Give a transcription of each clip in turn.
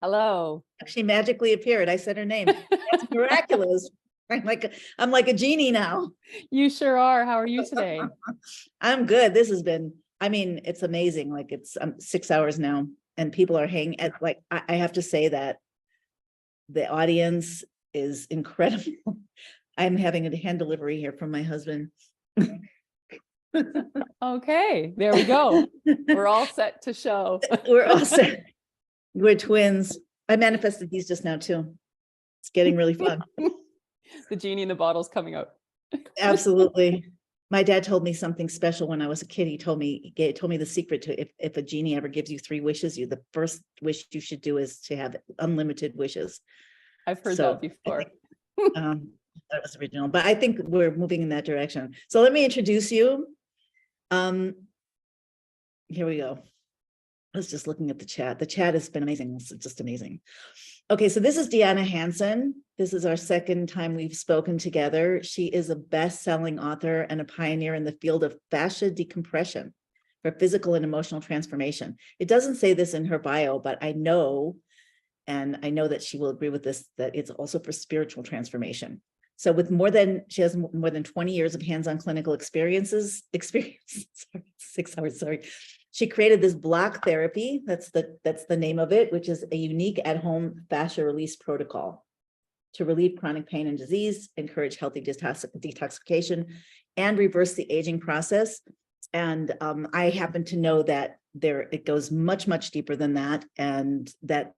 Hello. She magically appeared. I said her name. That's miraculous. I'm like a genie now. You sure are. How are you today? I'm good. This has been, I mean, it's amazing. Like it's 6 hours now and people are hanging at like, I have to say that the audience is incredible. I'm having a hand delivery here from my husband. Okay, there we go. We're all set to show. We're all set. We're twins. I manifested these just now too. It's getting really fun. The genie in the bottle's coming out. Absolutely. My dad told me something special when I was a kid. He told me the secret to if a genie ever gives you 3 wishes, the first wish you should do is to have unlimited wishes. I've heard that before. That was original, but I think we're moving in that direction. So let me introduce you. Here we go. I was just looking at the chat. The chat has been amazing. It's just amazing. Okay, so this is Deanna Hansen. This is our second time we've spoken together. She is a best-selling author and a pioneer in the field of fascia decompression for physical and emotional transformation. It doesn't say this in her bio, but I know, and I know that she will agree with this, that it's also for spiritual transformation. So she has more than 20 years of hands-on clinical experience, sorry, 6 hours, sorry. She created this block therapy, that's the name of it, which is a unique at-home fascia release protocol to relieve chronic pain and disease, encourage healthy detoxification, and reverse the aging process. And I happen to know that it goes much, much deeper than that, and that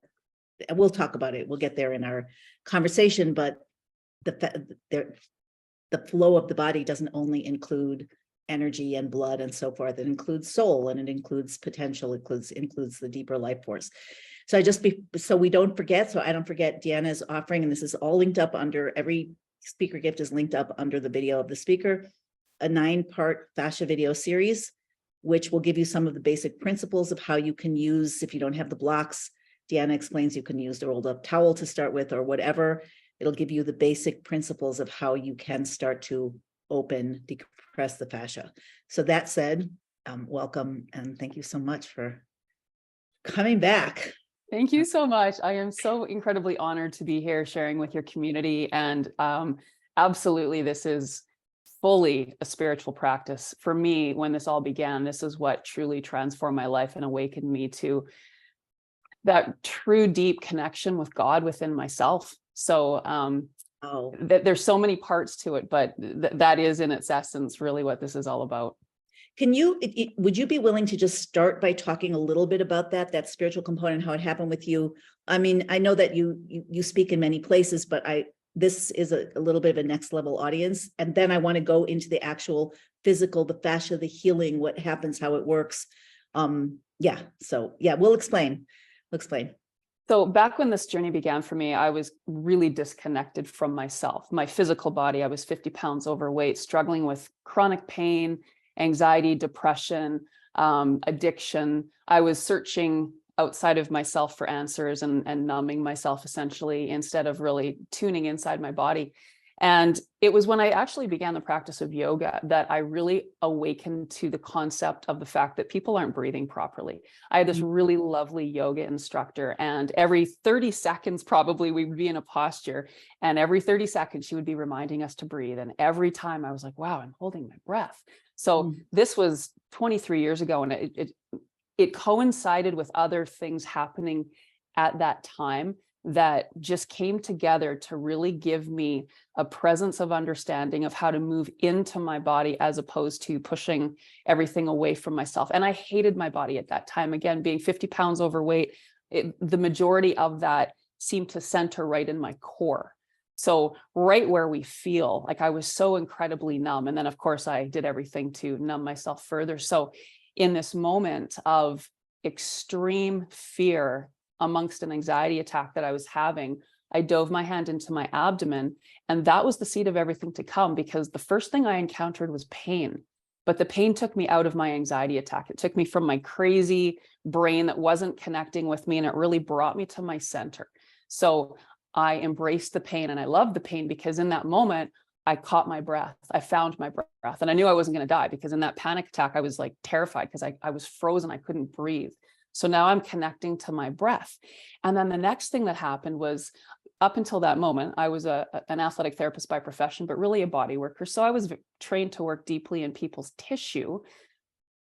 we'll talk about it. We'll get there in our conversation, but the flow of the body doesn't only include energy and blood and so forth. It includes soul and it includes potential, includes the deeper life force. So so we don't forget, so I don't forget, Deanna is offering, and this is all linked up under, every speaker gift is linked up under the video of the speaker, a 9-part fascia video series, which will give you some of the basic principles of how you can use, if you don't have the blocks, Deanna explains you can use the rolled up towel to start with or whatever. It'll give you the basic principles of how you can start to open, decompress the fascia. So that said, welcome and thank you so much for coming back. Thank you so much. I am so incredibly honored to be here sharing with your community. And absolutely, this is fully a spiritual practice. For me, when this all began, this is what truly transformed my life and awakened me to that true deep connection with God within myself. So there's so many parts to it, but that is in its essence really what this is all about. Would you be willing to just start by talking a little bit about that spiritual component, how it happened with you? I mean, I know that you speak in many places, but this is a little bit of a next level audience. And then I want to go into the actual physical, the fascia, the healing, what happens, how it works. We'll explain. So back when this journey began for me, I was really disconnected from myself, my physical body. I was 50 pounds overweight, struggling with chronic pain, anxiety, depression, addiction. I was searching outside of myself for answers and numbing myself essentially, instead of really tuning inside my body. And it was when I actually began the practice of yoga that I really awakened to the concept of the fact that people aren't breathing properly. I had this really lovely yoga instructor, and every 30 seconds, probably, we would be in a posture, and every 30 seconds, she would be reminding us to breathe. And every time I was like, wow, I'm holding my breath. So this was 23 years ago, and it coincided with other things happening at that time that just came together to really give me a presence of understanding of how to move into my body as opposed to pushing everything away from myself. And I hated my body at that time. Again, being 50 pounds overweight, the majority of that seemed to center right in my core. So right where we feel, like I was so incredibly numb. And then of course I did everything to numb myself further. So in this moment of extreme fear amongst an anxiety attack that I was having, I dove my hand into my abdomen, and that was the seed of everything to come, because the first thing I encountered was pain, but the pain took me out of my anxiety attack. It took me from my crazy brain that wasn't connecting with me, and it really brought me to my center. So I embraced the pain, and I loved the pain, because in that moment, I caught my breath. I found my breath, and I knew I wasn't going to die, because in that panic attack, I was like terrified because I was frozen. I couldn't breathe. So now I'm connecting to my breath. And then the next thing that happened was, up until that moment, I was an athletic therapist by profession, but really a body worker. So I was trained to work deeply in people's tissue,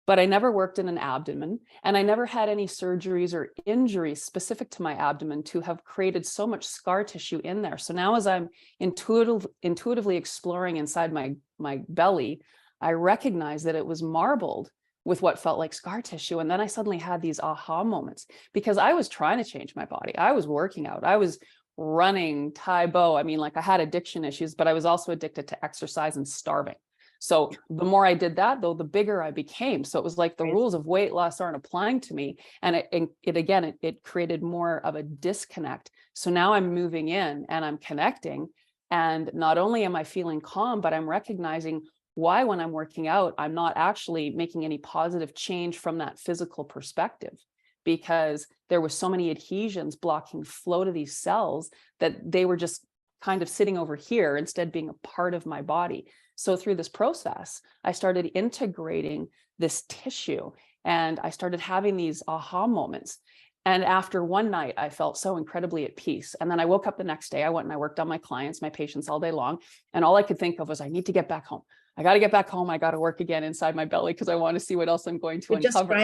but I never worked in an abdomen, and I never had any surgeries or injuries specific to my abdomen to have created so much scar tissue in there. So now, as I'm intuitively exploring inside my belly, I recognized that it was marbled with what felt like scar tissue. And then I suddenly had these aha moments, because I was trying to change my body. I was working out. I was running, Taebo. I mean, like, I had addiction issues, but I was also addicted to exercise and starving. So the more I did that, though, the bigger I became. So it was like the rules of weight loss aren't applying to me. And it created more of a disconnect. So now I'm moving in and I'm connecting. And not only am I feeling calm, but I'm recognizing why, when I'm working out, I'm not actually making any positive change from that physical perspective, because there was so many adhesions blocking flow to these cells that they were just kind of sitting over here instead being a part of my body. So through this process, I started integrating this tissue, and I started having these aha moments. And after one night, I felt so incredibly at peace. And then I woke up the next day, I went and I worked on my clients, my patients all day long. And all I could think of was, I need to get back home. I got to get back home. I got to work again inside my belly, because I want to see what else I'm going to uncover.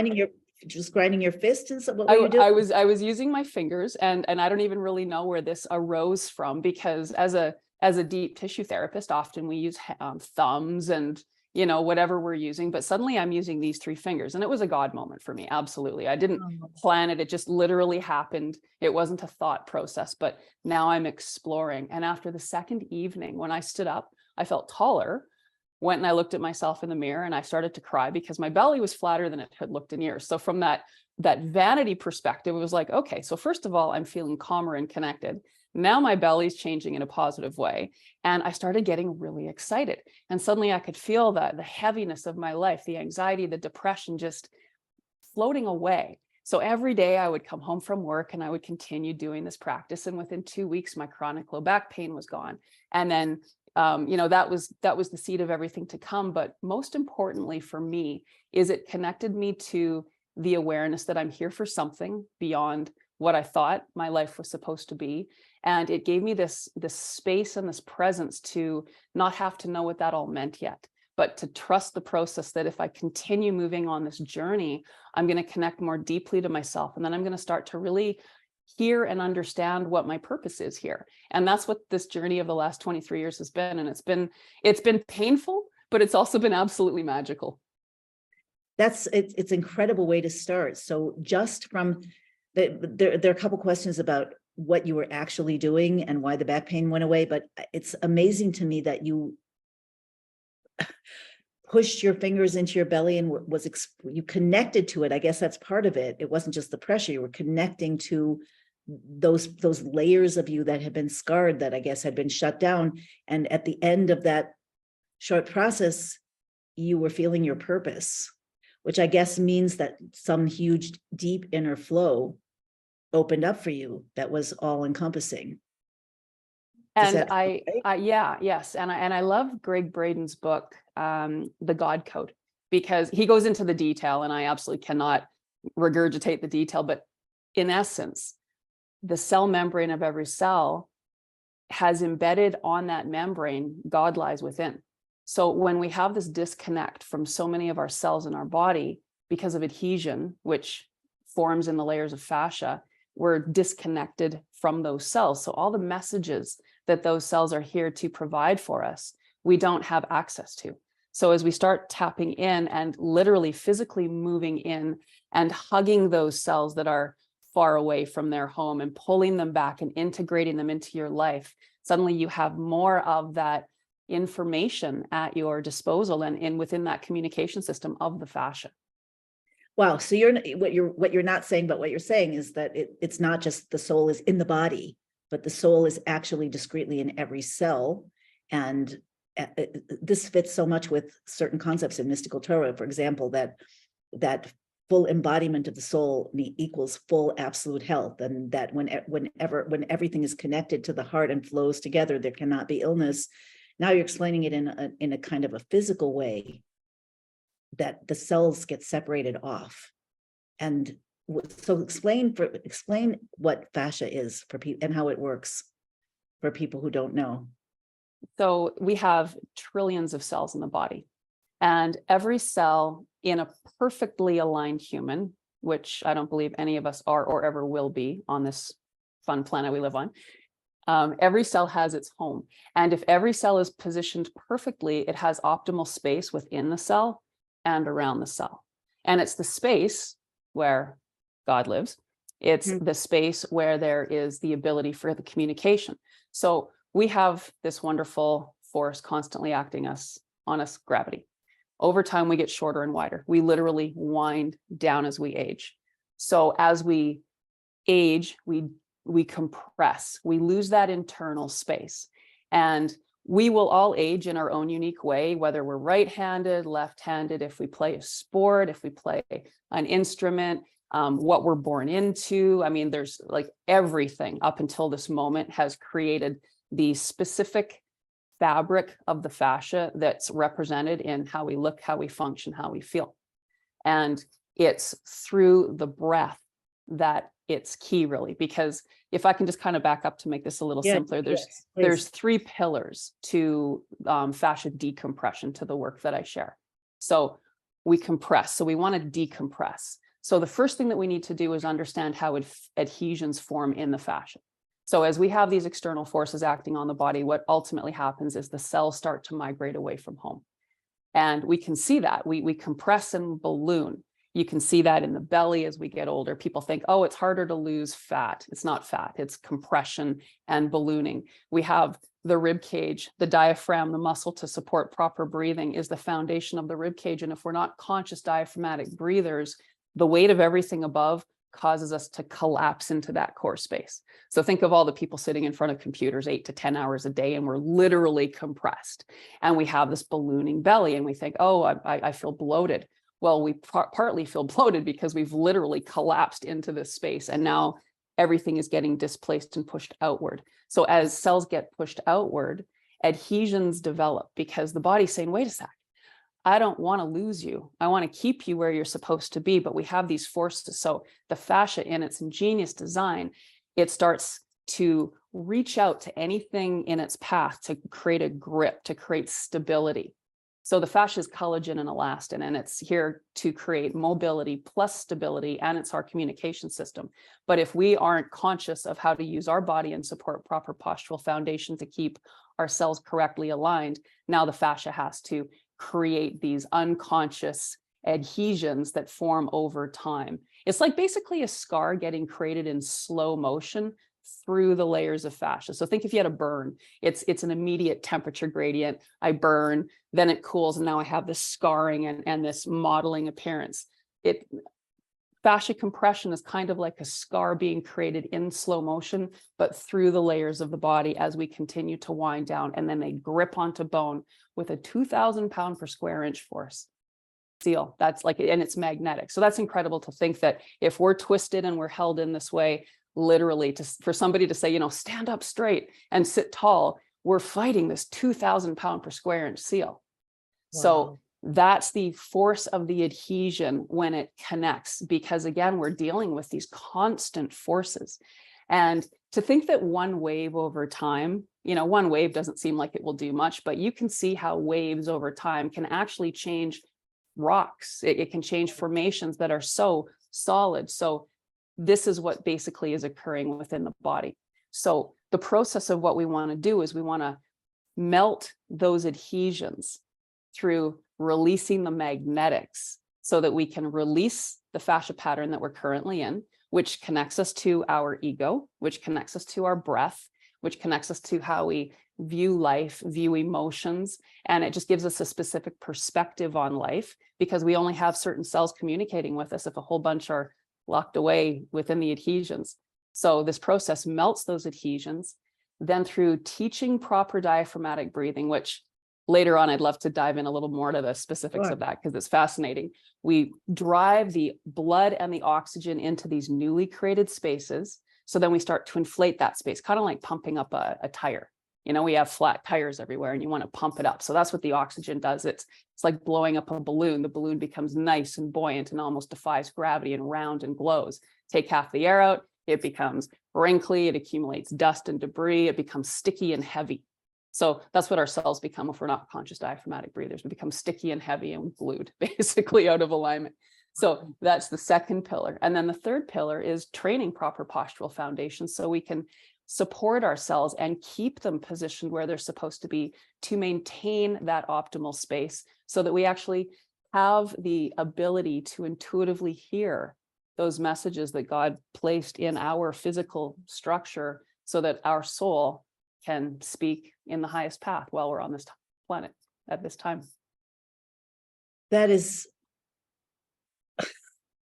Just grinding your fist, and so what were you doing? I was using my fingers, and I don't even really know where this arose from, because as a deep tissue therapist, often we use thumbs and, whatever we're using, but suddenly I'm using these three fingers, and it was a God moment for me. Absolutely. I didn't plan it. It just literally happened. It wasn't a thought process, but now I'm exploring. And after the second evening, when I stood up, I felt taller, went and I looked at myself in the mirror, and I started to cry, because my belly was flatter than it had looked in years. So from that vanity perspective, it was like, okay, so first of all, I'm feeling calmer and connected. Now my belly's changing in a positive way. And I started getting really excited. And suddenly I could feel the heaviness of my life, the anxiety, the depression just floating away. So every day I would come home from work and I would continue doing this practice. And within 2 weeks, my chronic low back pain was gone. And then that was the seed of everything to come. But most importantly for me is it connected me to the awareness that I'm here for something beyond what I thought my life was supposed to be. And it gave me this space and this presence to not have to know what that all meant yet, but to trust the process, that if I continue moving on this journey, I'm going to connect more deeply to myself. And then I'm going to start to really hear and understand what my purpose is here. And that's what this journey of the last 23 years has been. And it's been painful, but it's also been absolutely magical. It's an incredible way to start. So just from there are a couple questions about what you were actually doing and why the back pain went away, but it's amazing to me that you pushed your fingers into your belly and you connected to it. I guess that's part of it. It wasn't just the pressure. You were connecting to those layers of you that had been scarred, that I guess had been shut down. And at the end of that short process, you were feeling your purpose, which I guess means that some huge, deep inner flow opened up for you that was all encompassing. And yes. And I love Greg Braden's book, The God Code, because he goes into the detail, and I absolutely cannot regurgitate the detail, but in essence, the cell membrane of every cell has embedded on that membrane, God lies within. So when we have this disconnect from so many of our cells in our body because of adhesion, which forms in the layers of fascia, we're disconnected from those cells. So all the messages that those cells are here to provide for us, we don't have access to. So as we start tapping in and literally physically moving in and hugging those cells that are far away from their home and pulling them back and integrating them into your life, suddenly you have more of that information at your disposal and within that communication system of the fascia. Wow. So what you're not saying, but what you're saying is that it's not just the soul is in the body, but the soul is actually discretely in every cell. And this fits so much with certain concepts in mystical Torah, for example, that full embodiment of the soul equals full absolute health, and that when everything is connected to the heart and flows together, there cannot be illness. Now you're explaining it in a kind of a physical way, that the cells get separated off, and So explain what fascia is for people and how it works for people who don't know. So we have trillions of cells in the body, and every cell in a perfectly aligned human, which I don't believe any of us are or ever will be on this fun planet we live on, every cell has its home. And if every cell is positioned perfectly, it has optimal space within the cell and around the cell. And it's the space where God lives. It's the space where there is the ability for the communication. So we have this wonderful force constantly acting on us, gravity. Over time, we get shorter and wider. We literally wind down as we age. So as we age, we compress, we lose that internal space. And we will all age in our own unique way, whether we're right-handed, left-handed, if we play a sport, if we play an instrument, what we're born into. I mean, there's like everything up until this moment has created the specific fabric of the fascia that's represented in how we look, how we function, how we feel. And it's through the breath that it's key, really, because if I can just kind of back up to make this a little simpler, there's three pillars to fascia decompression, to the work that I share. So we compress, so we want to decompress. So the first thing that we need to do is understand how adhesions form in the fascia. So as we have these external forces acting on the body, what ultimately happens is the cells start to migrate away from home. And we can see that. We compress and balloon. You can see that in the belly as we get older. People think, oh, it's harder to lose fat. It's not fat, it's compression and ballooning. We have the rib cage, the diaphragm, the muscle to support proper breathing is the foundation of the rib cage. And if we're not conscious diaphragmatic breathers, the weight of everything above causes us to collapse into that core space. So think of all the people sitting in front of computers 8 to 10 hours a day, and we're literally compressed. And we have this ballooning belly, and we think, oh, I feel bloated. Well, we partly feel bloated because we've literally collapsed into this space, and now everything is getting displaced and pushed outward. So as cells get pushed outward, adhesions develop because the body's saying, wait a sec, I don't want to lose you. I want to keep you where you're supposed to be, but we have these forces. So the fascia, in its ingenious design, it starts to reach out to anything in its path to create a grip, to create stability. So the fascia is collagen and elastin, and it's here to create mobility plus stability, and it's our communication system. But if we aren't conscious of how to use our body and support proper postural foundation to keep our cells correctly aligned, now the fascia has to create these unconscious adhesions that form over time. It's like basically a scar getting created in slow motion through the layers of fascia. So think if you had a burn, it's an immediate temperature gradient. I burn, then it cools, and now I have this scarring and this modeling appearance. Fascia compression is kind of like a scar being created in slow motion, but through the layers of the body as we continue to wind down, and then they grip onto bone with a 2,000 pound per square inch force. Seal. That's like, and it's magnetic. So that's incredible to think that if we're twisted and we're held in this way, literally for somebody to say, stand up straight and sit tall, we're fighting this 2,000 pound per square inch seal. Wow. So that's the force of the adhesion when it connects, because again, we're dealing with these constant forces. And to think that one wave over time, one wave doesn't seem like it will do much, but you can see how waves over time can actually change rocks. It can change formations that are so solid. So this is what basically is occurring within the body. So the process of what we want to do is we want to melt those adhesions through releasing the magnetics so that we can release the fascia pattern that we're currently in, which connects us to our ego, which connects us to our breath, which connects us to how we view life, view emotions, and it just gives us a specific perspective on life, because we only have certain cells communicating with us if a whole bunch are locked away within the adhesions. So this process melts those adhesions. Then through teaching proper diaphragmatic breathing, which later on I'd love to dive in a little more to the specifics of that because it's fascinating. We drive the blood and the oxygen into these newly created spaces. So then we start to inflate that space, kind of like pumping up a tire. We have flat tires everywhere and you want to pump it up. So that's what the oxygen does. It's like blowing up a balloon. The balloon becomes nice and buoyant and almost defies gravity and round and glows. Take half the air out, it becomes wrinkly, it accumulates dust and debris, it becomes sticky and heavy. So that's what our cells become if we're not conscious diaphragmatic breathers. We become sticky and heavy and glued, basically out of alignment. So that's the second pillar. And then the third pillar is training proper postural foundations so we can support our cells and keep them positioned where they're supposed to be to maintain that optimal space so that we actually have the ability to intuitively hear those messages that God placed in our physical structure so that our soul can speak in the highest path while we're on this planet at this time. That is,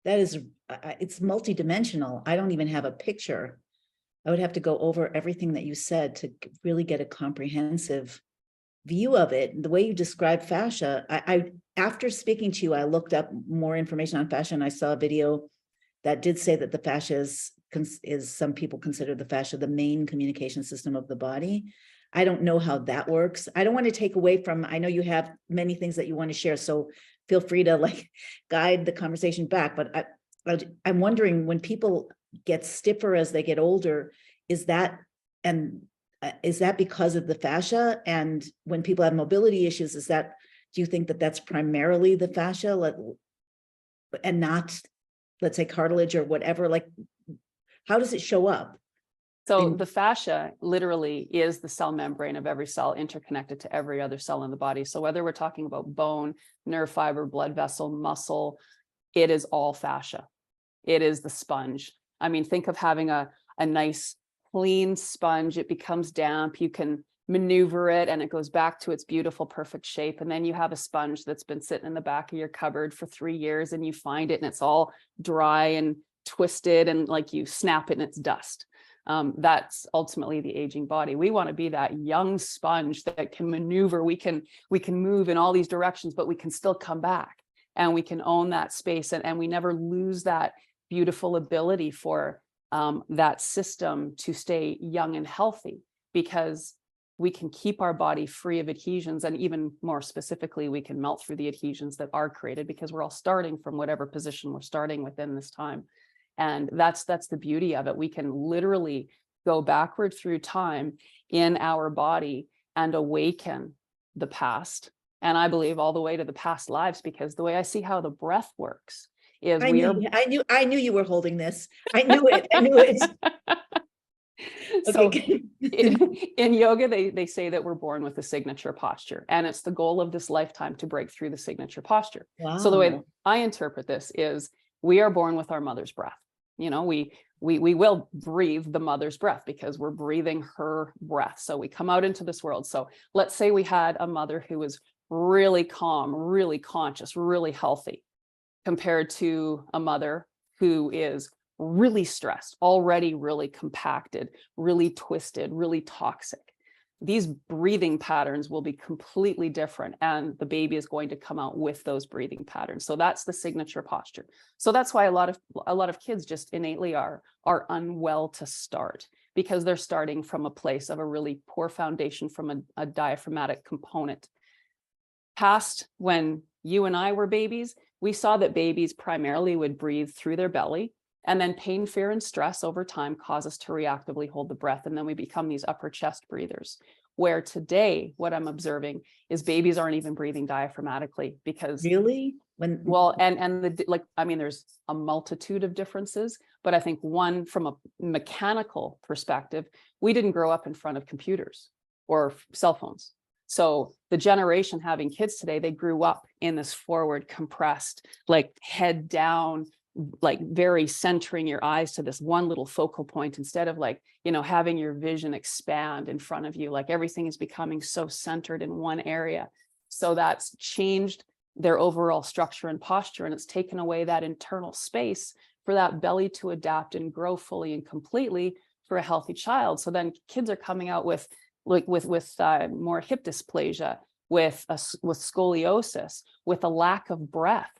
it's multidimensional. I don't even have a picture. I would have to go over everything that you said to really get a comprehensive view of it. The way you described fascia, I after speaking to you, I looked up more information on fascia and I saw a video that did say that the fascia is some people consider the fascia the main communication system of the body. I don't know how that works. I don't want to take away from, I know you have many things that you want to share, so feel free to guide the conversation back. But I'm wondering, when people get stiffer as they get older, is that because of the fascia? And when people have mobility issues, do you think that that's primarily the fascia and not, let's say, cartilage or whatever? How does it show up? So the fascia literally is the cell membrane of every cell interconnected to every other cell in the body. So whether we're talking about bone, nerve fiber, blood vessel, muscle, it is all fascia. It is the sponge. I mean, think of having a nice clean sponge. It becomes damp. You can maneuver it and it goes back to its beautiful, perfect shape. And then you have a sponge that's been sitting in the back of your cupboard for 3 years and you find it and it's all dry and twisted and you snap it and it's dust. That's ultimately the aging body. We want to be that young sponge that can maneuver. We can move in all these directions, but we can still come back and we can own that space. And we never lose that beautiful ability for that system to stay young and healthy, because we can keep our body free of adhesions. And even more specifically, we can melt through the adhesions that are created because we're all starting from whatever position we're starting within this time. And that's the beauty of it. We can literally go backward through time in our body and awaken the past. And I believe all the way to the past lives, because the way I see how the breath works is I knew you were holding this. I knew it. So okay. in yoga, they say that we're born with a signature posture, and it's the goal of this lifetime to break through the signature posture. Wow. So the way I interpret this is we are born with our mother's breath. We will breathe the mother's breath because we're breathing her breath. So we come out into this world. So let's say we had a mother who was really calm, really conscious, really healthy, compared to a mother who is really stressed, already really compacted, really twisted, really toxic. These breathing patterns will be completely different, and the baby is going to come out with those breathing patterns. So that's the signature posture. So that's why a lot of kids just innately are unwell to start, because they're starting from a place of a really poor foundation from a diaphragmatic component. Past when you and I were babies, we saw that babies primarily would breathe through their belly, and then pain, fear, and stress over time cause us to reactively hold the breath. And then we become these upper chest breathers. Where today, what I'm observing is babies aren't even breathing diaphragmatically, because really, there's a multitude of differences, but I think one, from a mechanical perspective, we didn't grow up in front of computers or cell phones. So the generation having kids today, they grew up in this forward compressed, head down, very centering your eyes to this one little focal point, instead of having your vision expand in front of you. Everything is becoming so centered in one area. So that's changed their overall structure and posture, and it's taken away that internal space for that belly to adapt and grow fully and completely for a healthy child. So then kids are coming out with more hip dysplasia, with scoliosis, with a lack of breath.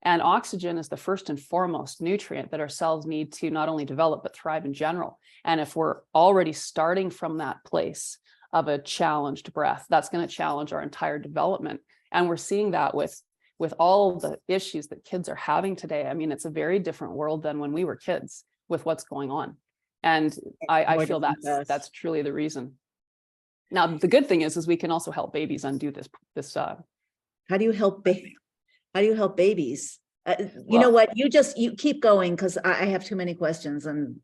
And oxygen is the first and foremost nutrient that our cells need to not only develop, but thrive in general. And if we're already starting from that place of a challenged breath. That's going to challenge our entire development. And we're seeing that with all the issues that kids are having today. I mean, it's a very different world than when we were kids with what's going on. And I feel that's truly the reason. Now, the good thing is we can also help babies undo this. How do you help babies? You know what? You keep going, because I have too many questions and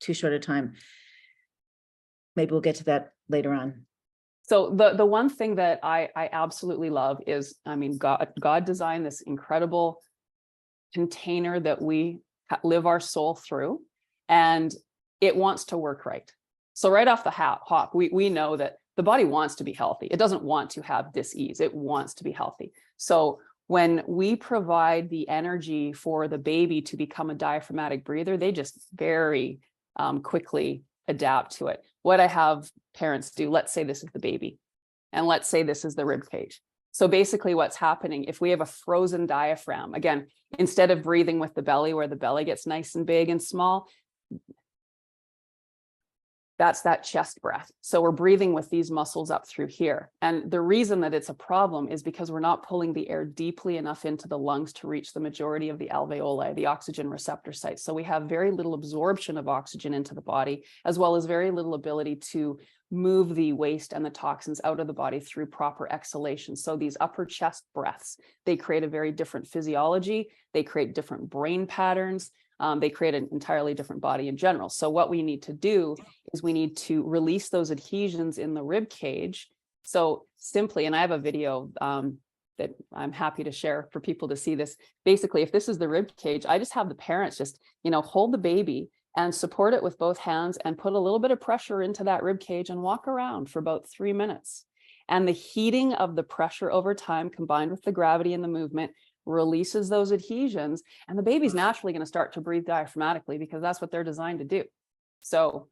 too short a time. Maybe we'll get to that later on. So the one thing that I absolutely love is, I mean, God designed this incredible container that we live our soul through, and it wants to work right. So right off the hop, we know that the body wants to be healthy. It doesn't want to have dis-ease. It wants to be healthy. So when we provide the energy for the baby to become a diaphragmatic breather, they just very quickly adapt to it. What I have parents do, let's say this is the baby, and let's say this is the rib cage. So basically what's happening, if we have a frozen diaphragm, again, instead of breathing with the belly where the belly gets nice and big and small, that's that chest breath. So we're breathing with these muscles up through here. And the reason that it's a problem is because we're not pulling the air deeply enough into the lungs to reach the majority of the alveoli, the oxygen receptor sites. So we have very little absorption of oxygen into the body, as well as very little ability to move the waste and the toxins out of the body through proper exhalation. So these upper chest breaths, they create a very different physiology. They create different brain patterns. They create an entirely different body in general. So what we need to do is we need to release those adhesions in the rib cage. So simply, and I have a video that I'm happy to share for people to see this. Basically, if this is the rib cage, I just have the parents just, hold the baby and support it with both hands and put a little bit of pressure into that rib cage and walk around for about 3 minutes. And the heating of the pressure over time, combined with the gravity and the movement, releases those adhesions, and the baby's naturally going to start to breathe diaphragmatically because that's what they're designed to do. So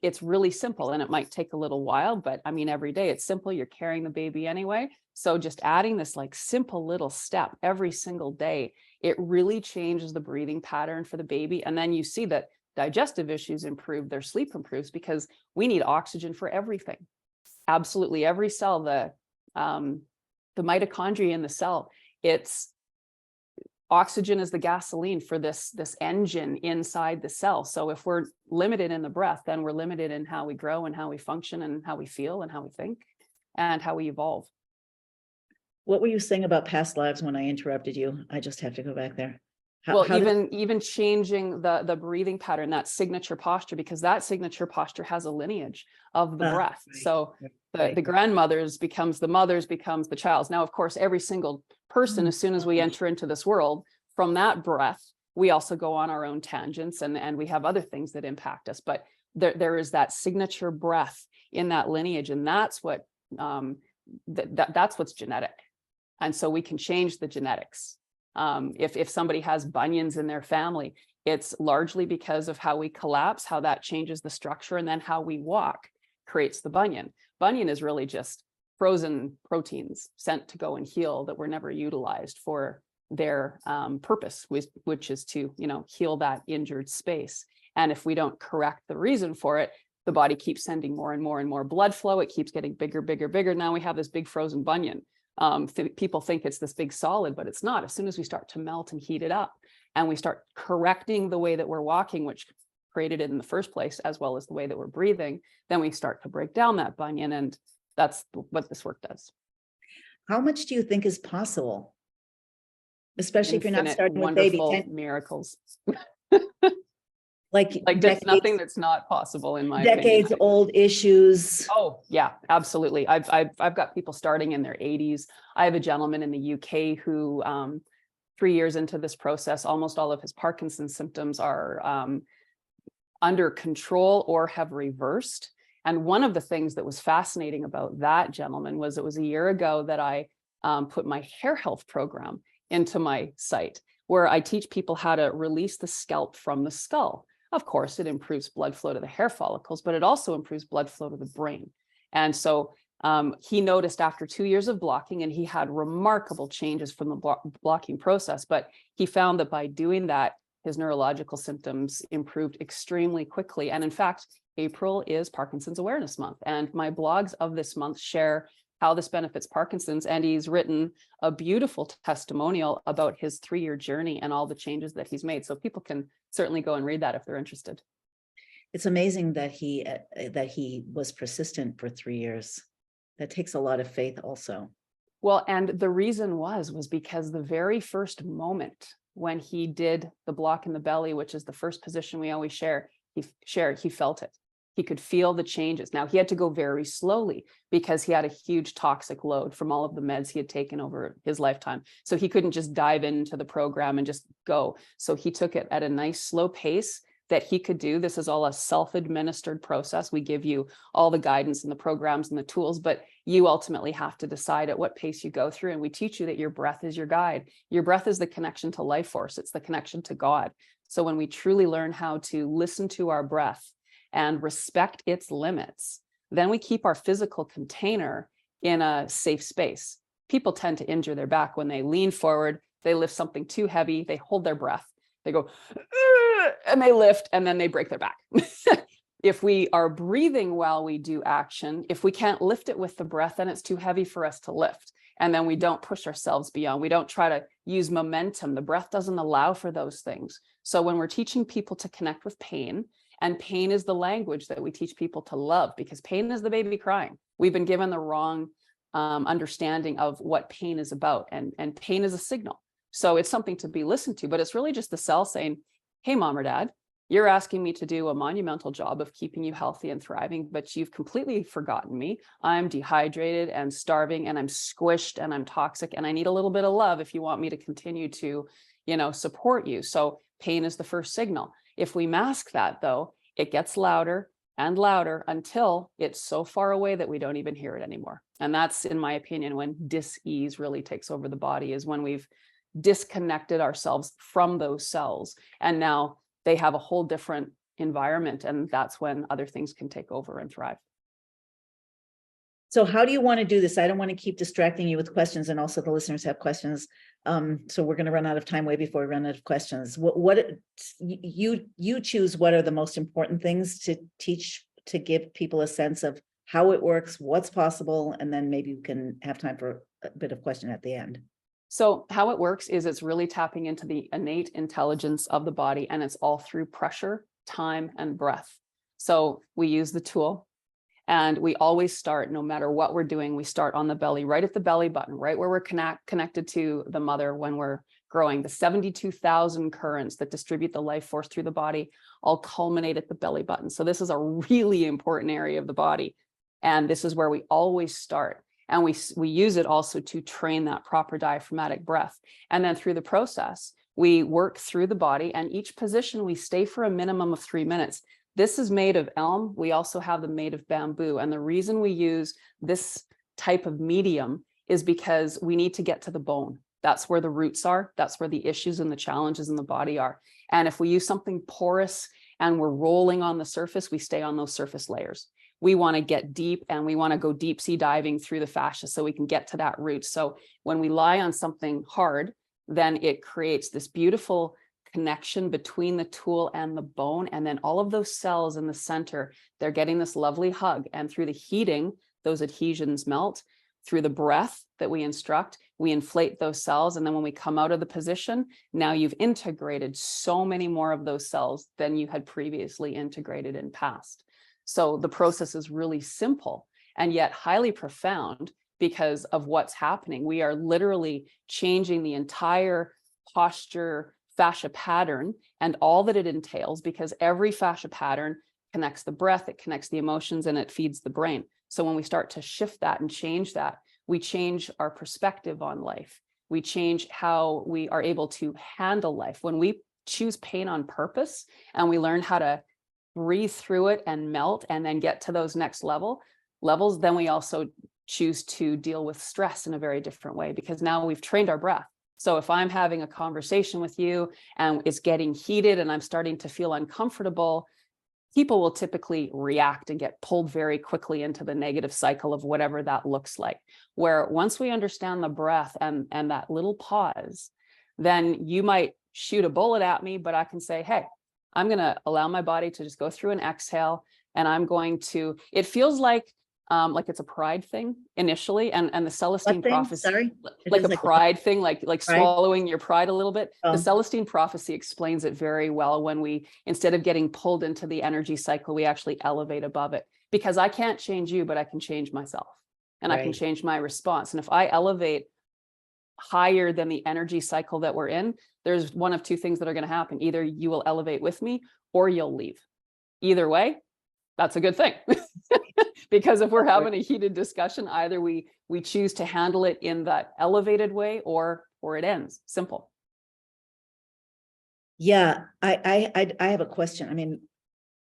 it's really simple, and it might take a little while, but I mean, every day it's simple. You're carrying the baby anyway. So just adding this like simple little step every single day, it really changes the breathing pattern for the baby. And then you see that digestive issues improve, their sleep improves, because we need oxygen for everything. Absolutely every cell, the mitochondria in the cell, it's oxygen is the gasoline for this engine inside the cell. So if we're limited in the breath, then we're limited in how we grow and how we function and how we feel and how we think and how we evolve. What were you saying about past lives when I interrupted you? I just have to go back there. Even changing the breathing pattern, that signature posture, because that signature posture has a lineage of the breath. Right. So the grandmothers becomes the mothers, becomes the child's. Now, of course, every single person, as soon as we enter into this world, from that breath, we also go on our own tangents and we have other things that impact us. But there is that signature breath in that lineage, and that's what that's what's genetic. And so we can change the genetics. If somebody has bunions in their family, it's largely because of how we collapse, how that changes the structure, and then how we walk creates the bunion. Bunion is really just frozen proteins sent to go and heal that were never utilized for their purpose, which is to, heal that injured space. And if we don't correct the reason for it, the body keeps sending more and more and more blood flow. It keeps getting bigger, bigger, bigger. Now we have this big frozen bunion. People think it's this big solid, but it's not. As soon as we start to melt and heat it up and we start correcting the way that we're walking, which created it in the first place, as well as the way that we're breathing, then we start to break down that bunion. And that's what this work does. How much do you think is possible? Especially Infinite, if you're not starting with baby miracles. Like there's nothing that's not possible in my decades opinion. Old issues. Oh yeah, absolutely. I've got people starting in their 80s. I have a gentleman in the UK who 3 years into this process, almost all of his Parkinson's symptoms are under control or have reversed. And one of the things that was fascinating about that gentleman was it was a year ago that I put my hair health program into my site, where I teach people how to release the scalp from the skull. Of course, it improves blood flow to the hair follicles, but it also improves blood flow to the brain. And so he noticed after 2 years of blocking, and he had remarkable changes from the blocking process, but he found that by doing that, his neurological symptoms improved extremely quickly. And in fact, April is Parkinson's Awareness Month, and my blogs of this month share how this benefits Parkinson's. And he's written a beautiful testimonial about his 3-year journey and all the changes that he's made. So people can certainly go and read that if they're interested. It's amazing that he was persistent for 3 years. That takes a lot of faith also. Well, and the reason was because the very first moment when he did the block in the belly, which is the first position we always share, he felt it. He could feel the changes. Now, he had to go very slowly because he had a huge toxic load from all of the meds he had taken over his lifetime. So he couldn't just dive into the program and just go. So he took it at a nice slow pace that he could do. This is all a self-administered process. We give you all the guidance and the programs and the tools, but you ultimately have to decide at what pace you go through. And we teach you that your breath is your guide. Your breath is the connection to life force. It's the connection to God. So when we truly learn how to listen to our breath and respect its limits, then we keep our physical container in a safe space. People tend to injure their back when they lean forward, they lift something too heavy, they hold their breath, they go, and they lift, and then they break their back. If we are breathing while we do action, if we can't lift it with the breath, then it's too heavy for us to lift. And then we don't push ourselves beyond. We don't try to use momentum. The breath doesn't allow for those things. So when we're teaching people to connect with pain, and pain is the language that we teach people to love, because pain is the baby crying. We've been given the wrong understanding of what pain is about. And pain is a signal. So it's something to be listened to, but it's really just the cell saying, hey, mom or dad, you're asking me to do a monumental job of keeping you healthy and thriving, but you've completely forgotten me. I'm dehydrated and starving, and I'm squished and I'm toxic, and I need a little bit of love if you want me to continue to, support you. So pain is the first signal. If we mask that, though, it gets louder and louder until it's so far away that we don't even hear it anymore. And that's, in my opinion, when dis-ease really takes over the body, is when we've disconnected ourselves from those cells. And now they have a whole different environment. And that's when other things can take over and thrive. So how do you want to do this? I don't want to keep distracting you with questions, and also the listeners have questions. So we're going to run out of time way before we run out of questions. What you choose, what are the most important things to teach, to give people a sense of how it works, what's possible, and then maybe we can have time for a bit of question at the end. So how it works is it's really tapping into the innate intelligence of the body, and it's all through pressure, time, and breath. So we use the tool, and we always start, no matter what we're doing, we start on the belly, right at the belly button, right where we're connected to the mother when we're growing. The 72,000 currents that distribute the life force through the body all culminate at the belly button. So this is a really important area of the body. And this is where we always start. And we use it also to train that proper diaphragmatic breath. And then through the process, we work through the body, and each position we stay for a minimum of 3 minutes. This is made of elm. We also have them made of bamboo. And the reason we use this type of medium is because we need to get to the bone. That's where the roots are. That's where the issues and the challenges in the body are. And if we use something porous and we're rolling on the surface, we stay on those surface layers. We want to get deep, and we want to go deep sea diving through the fascia so we can get to that root. So when we lie on something hard, then it creates this beautiful connection between the tool and the bone. And then all of those cells in the center, they're getting this lovely hug. And through the heating, those adhesions melt. Through the breath that we instruct, we inflate those cells. And then when we come out of the position, now you've integrated so many more of those cells than you had previously integrated in past. So the process is really simple and yet highly profound because of what's happening. We are literally changing the entire posture fascia pattern and all that it entails, because every fascia pattern connects the breath, it connects the emotions, and it feeds the brain. So when we start to shift that and change that, we change our perspective on life. We change how we are able to handle life. When we choose pain on purpose and we learn how to breathe through it and melt and then get to those next levels, then we also choose to deal with stress in a very different way, because now we've trained our breath. So if I'm having a conversation with you and it's getting heated and I'm starting to feel uncomfortable, people will typically react and get pulled very quickly into the negative cycle of whatever that looks like. Where once we understand the breath and that little pause, then you might shoot a bullet at me, but I can say, hey, I'm going to allow my body to just go through an exhale And I'm going to, it feels like it's a pride thing initially, and the Celestine What thing? prophecy, Sorry? It like is a pride thing, like pride? swallowing your pride a little bit. The Oh. Celestine prophecy explains it very well. When we, instead of getting pulled into the energy cycle, we actually elevate above it, because I can't change you, but I can change myself, and I can Right. change my response. And if I elevate higher than the energy cycle that we're in, there's one of two things that are going to happen. Either you will elevate with me, or you'll leave. Either way, that's a good thing. Because if we're having a heated discussion, either we choose to handle it in that elevated way, or it ends. Simple. Yeah, I have a question. I mean,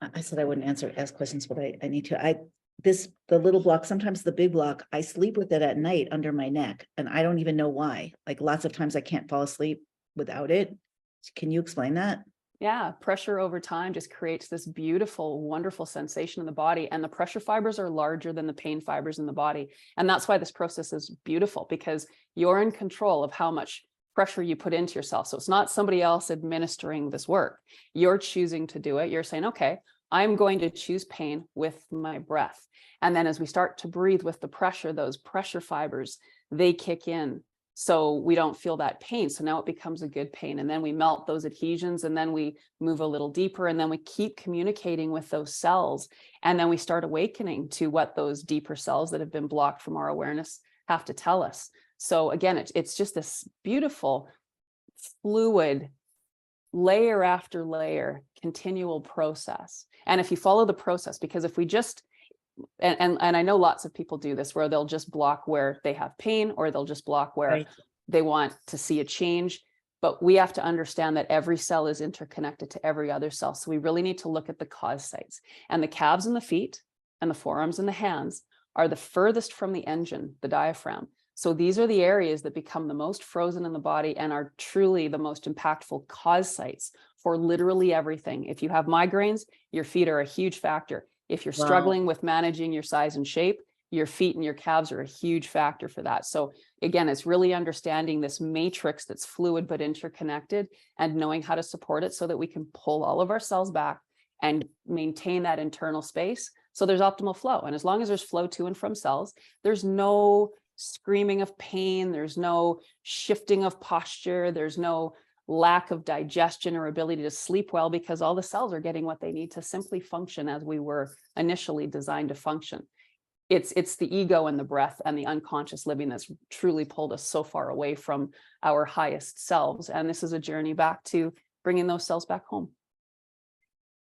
I said I wouldn't ask questions, but I need to. The little block, sometimes the big block, I sleep with it at night under my neck, and I don't even know why. Like, lots of times I can't fall asleep without it. Can you explain that? Yeah, pressure over time just creates this beautiful, wonderful sensation in the body. And the pressure fibers are larger than the pain fibers in the body. And that's why this process is beautiful, because you're in control of how much pressure you put into yourself. So it's not somebody else administering this work. You're choosing to do it. You're saying, okay, I'm going to choose pain with my breath. And then as we start to breathe with the pressure, those pressure fibers, they kick in, so we don't feel that pain. So now it becomes a good pain. And then we melt those adhesions, and then we move a little deeper, and then we keep communicating with those cells. And then we start awakening to what those deeper cells that have been blocked from our awareness have to tell us. So again, it's just this beautiful, fluid, layer after layer, continual process. And if you follow the process, because if we just, and I know lots of people do this, where they'll just block where they have pain, or they'll just block where Right. they want to see a change. But we have to understand that every cell is interconnected to every other cell. So we really need to look at the cause sites. And the calves and the feet and the forearms and the hands are the furthest from the engine, the diaphragm. So these are the areas that become the most frozen in the body and are truly the most impactful cause sites for literally everything. If you have migraines, your feet are a huge factor. If you're struggling with managing your size and shape, your feet and your calves are a huge factor for that. So again, it's really understanding this matrix that's fluid but interconnected, and knowing how to support it so that we can pull all of our cells back and maintain that internal space so there's optimal flow. And as long as there's flow to and from cells, there's no screaming of pain, there's no shifting of posture, there's no lack of digestion or ability to sleep well, because all the cells are getting what they need to simply function as we were initially designed to function. It's the ego and the breath and the unconscious living that's truly pulled us so far away from our highest selves. And this is a journey back to bringing those cells back home.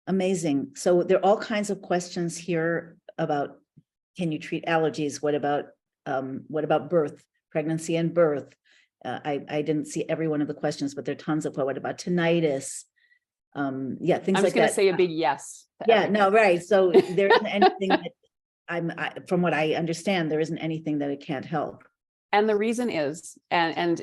Amazing. So there are all kinds of questions here about, can you treat allergies? What about birth, pregnancy and birth? I didn't see every one of the questions, but there are tons of what about tinnitus? Yeah, things like that. I'm just going to say a big yes. Yeah, everything. no, right. So there isn't anything that from what I understand, there isn't anything that it can't help. And the reason is, and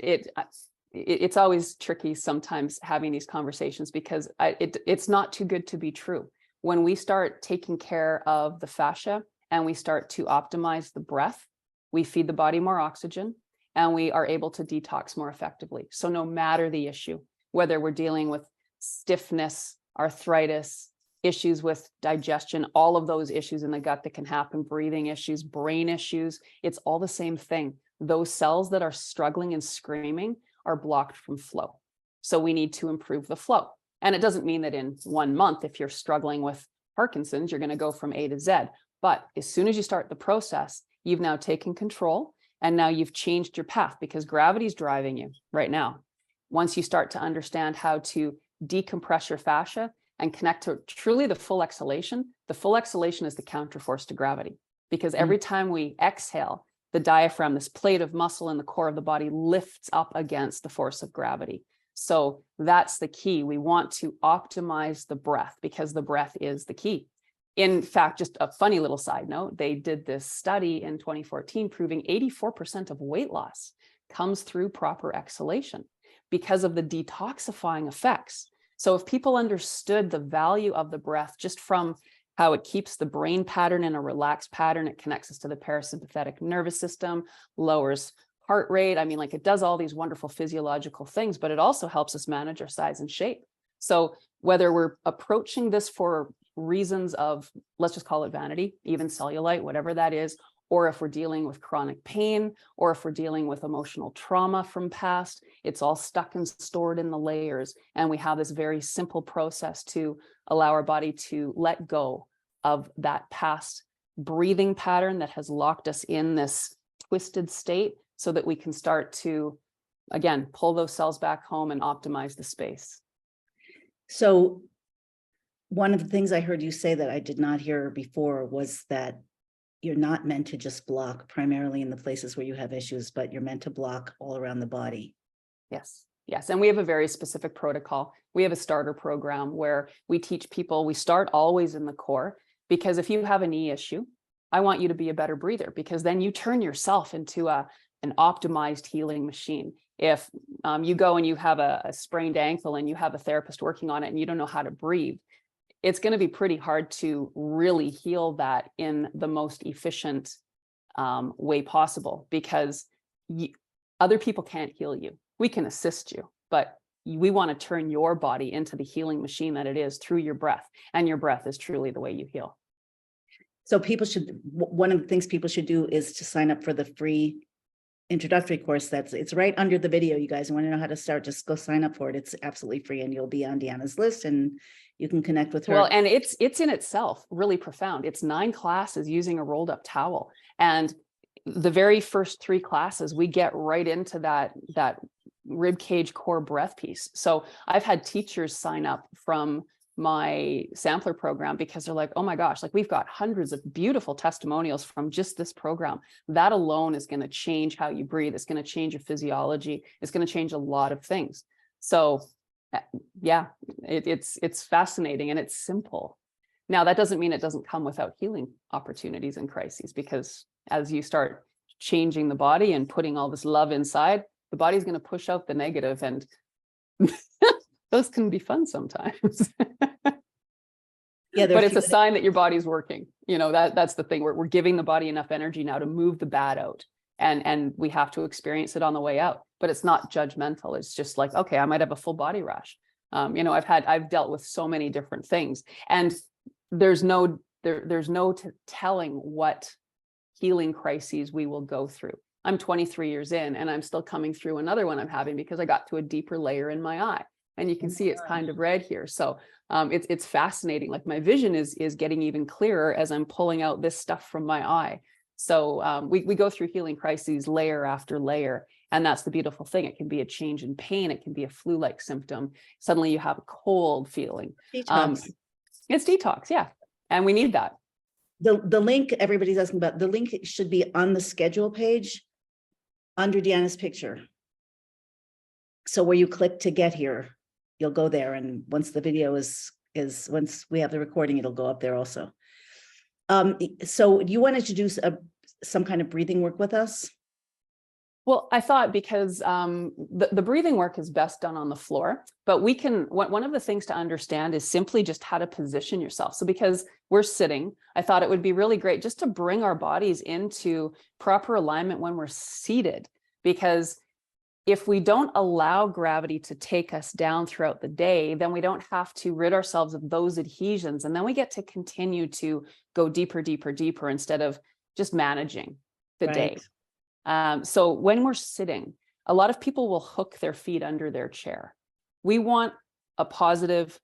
it's always tricky sometimes having these conversations, because it's not too good to be true. When we start taking care of the fascia and we start to optimize the breath, we feed the body more oxygen, and we are able to detox more effectively. So no matter the issue, whether we're dealing with stiffness, arthritis, issues with digestion, all of those issues in the gut that can happen, breathing issues, brain issues, it's all the same thing. Those cells that are struggling and screaming are blocked from flow. So we need to improve the flow. And it doesn't mean that in 1 month, if you're struggling with Parkinson's, you're going to go from A to Z. But as soon as you start the process, you've now taken control, and now you've changed your path, because gravity's driving you right now. Once you start to understand how to decompress your fascia and connect to truly the full exhalation is the counterforce to gravity, because every time we exhale, the diaphragm, this plate of muscle in the core of the body, lifts up against the force of gravity. So that's the key. We want to optimize the breath, because the breath is the key. In fact, just a funny little side note, they did this study in 2014 proving 84% of weight loss comes through proper exhalation because of the detoxifying effects. So if people understood the value of the breath just from how it keeps the brain pattern in a relaxed pattern, it connects us to the parasympathetic nervous system, lowers heart rate. I mean, like, it does all these wonderful physiological things, but it also helps us manage our size and shape. So whether we're approaching this for reasons of, let's just call it vanity, even cellulite, whatever that is, or if we're dealing with chronic pain, or if we're dealing with emotional trauma from past, it's all stuck and stored in the layers. And we have this very simple process to allow our body to let go of that past breathing pattern that has locked us in this twisted state, so that we can start to, again, pull those cells back home and optimize the space. So one of the things I heard you say that I did not hear before was that you're not meant to just block primarily in the places where you have issues, but you're meant to block all around the body. Yes. Yes. And we have a very specific protocol. We have a starter program where we teach people, we start always in the core, because if you have a knee issue, I want you to be a better breather, because then you turn yourself into an optimized healing machine. If you go and you have a sprained ankle and you have a therapist working on it and you don't know how to breathe, it's going to be pretty hard to really heal that in the most efficient way possible, because other people can't heal you. We can assist you, but we want to turn your body into the healing machine that it is through your breath. And your breath is truly the way you heal. So one of the things people should do is to sign up for the free introductory course. It's right under the video. You guys want to know how to start, just go sign up for it. It's absolutely free, and you'll be on Deanna's list and you can connect with her. Well, and it's in itself really profound. It's 9 classes using a rolled up towel. And the very first 3 classes, we get right into that rib cage core breath piece. So I've had teachers sign up from my sampler program because they're like, oh my gosh, like we've got hundreds of beautiful testimonials from just this program. That alone is going to change how you breathe. It's going to change your physiology. It's going to change a lot of things. So yeah, it's fascinating and it's simple. Now, that doesn't mean it doesn't come without healing opportunities and crises, because as you start changing the body and putting all this love inside, the body's going to push out the negative, and those can be fun sometimes. Yeah, but it's a sign that your body's working. You know, that's the thing. We're giving the body enough energy now to move the bad out, and we have to experience it on the way out. But it's not judgmental. It's just like, okay, I might have a full body rash. You know, I've dealt with so many different things, and there's no telling what healing crises we will go through. I'm 23 years in, and I'm still coming through another one I'm having because I got to a deeper layer in my eye. And you can see it's kind of red here. So it's fascinating. Like my vision is getting even clearer as I'm pulling out this stuff from my eye. So we go through healing crises layer after layer. And that's the beautiful thing. It can be a change in pain. It can be a flu-like symptom. Suddenly you have a cold feeling. Detox. It's detox, yeah. And we need that. The link everybody's asking about, the link should be on the schedule page under Deanna's picture. So where you click to get here, you'll go there, and once the video is once we have the recording, it'll go up there also. So you wanted to do some kind of breathing work with us? Well, I thought because the breathing work is best done on the floor, but we can, one of the things to understand is simply just how to position yourself. So because we're sitting, I thought it would be really great just to bring our bodies into proper alignment when we're seated, because if we don't allow gravity to take us down throughout the day, then we don't have to rid ourselves of those adhesions. And then we get to continue to go deeper, deeper, deeper instead of just managing the day. So when we're sitting, a lot of people will hook their feet under their chair. We want a positive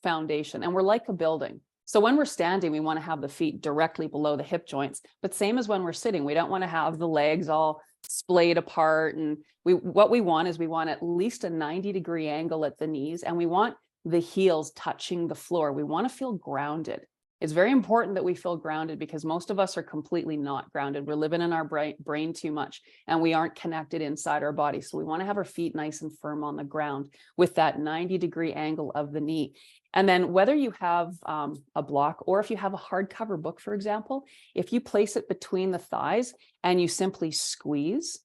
foundation, and we're like a building. So when we're standing, we want to have the feet directly below the hip joints, but same as when we're sitting, we don't want to have the legs all splayed apart. And what we want is we want at least a 90-degree angle at the knees, and we want the heels touching the floor. We want to feel grounded. It's very important that we feel grounded, because most of us are completely not grounded. We're living in our brain too much, and we aren't connected inside our body. So we want to have our feet nice and firm on the ground with that 90-degree angle of the knee. And then whether you have a block or if you have a hardcover book, for example, if you place it between the thighs and you simply squeeze,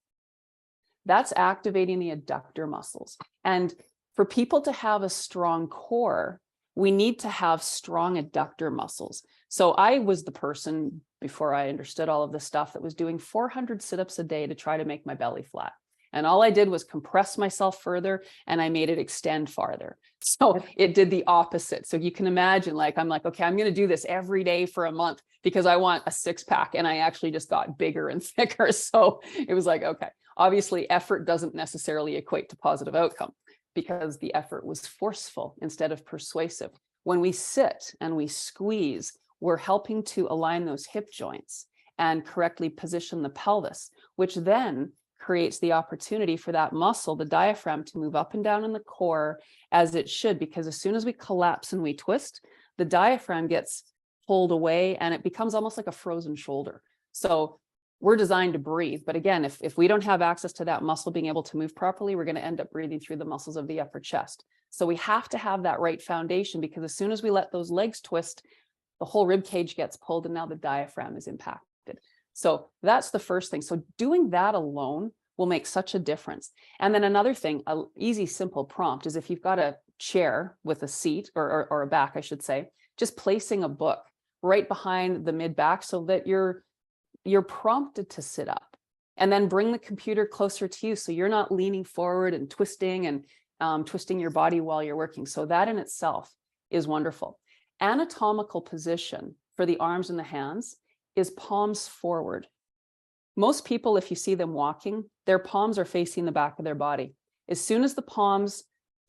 that's activating the adductor muscles. And for people to have a strong core, we need to have strong adductor muscles. So I was the person, before I understood all of this stuff, that was doing 400 sit-ups a day to try to make my belly flat. And all I did was compress myself further and I made it extend farther. So it did the opposite. So you can imagine, like, I'm like, okay, I'm going to do this every day for a month because I want a 6-pack. And I actually just got bigger and thicker. So it was like, okay, obviously effort doesn't necessarily equate to positive outcome because the effort was forceful instead of persuasive. When we sit and we squeeze, we're helping to align those hip joints and correctly position the pelvis, which then creates the opportunity for that muscle, the diaphragm, to move up and down in the core as it should, because as soon as we collapse and we twist, the diaphragm gets pulled away and it becomes almost like a frozen shoulder. So we're designed to breathe. But again, if we don't have access to that muscle being able to move properly, we're going to end up breathing through the muscles of the upper chest. So we have to have that right foundation, because as soon as we let those legs twist, the whole rib cage gets pulled and now the diaphragm is impacted. So that's the first thing. So doing that alone will make such a difference. And then another thing, an easy, simple prompt is if you've got a chair with a seat or a back, I should say, just placing a book right behind the mid back so that you're prompted to sit up, and then bring the computer closer to you so you're not leaning forward and twisting your body while you're working. So that in itself is wonderful. Anatomical position for the arms and the hands is palms forward. Most people, if you see them walking, their palms are facing the back of their body. As soon as the palms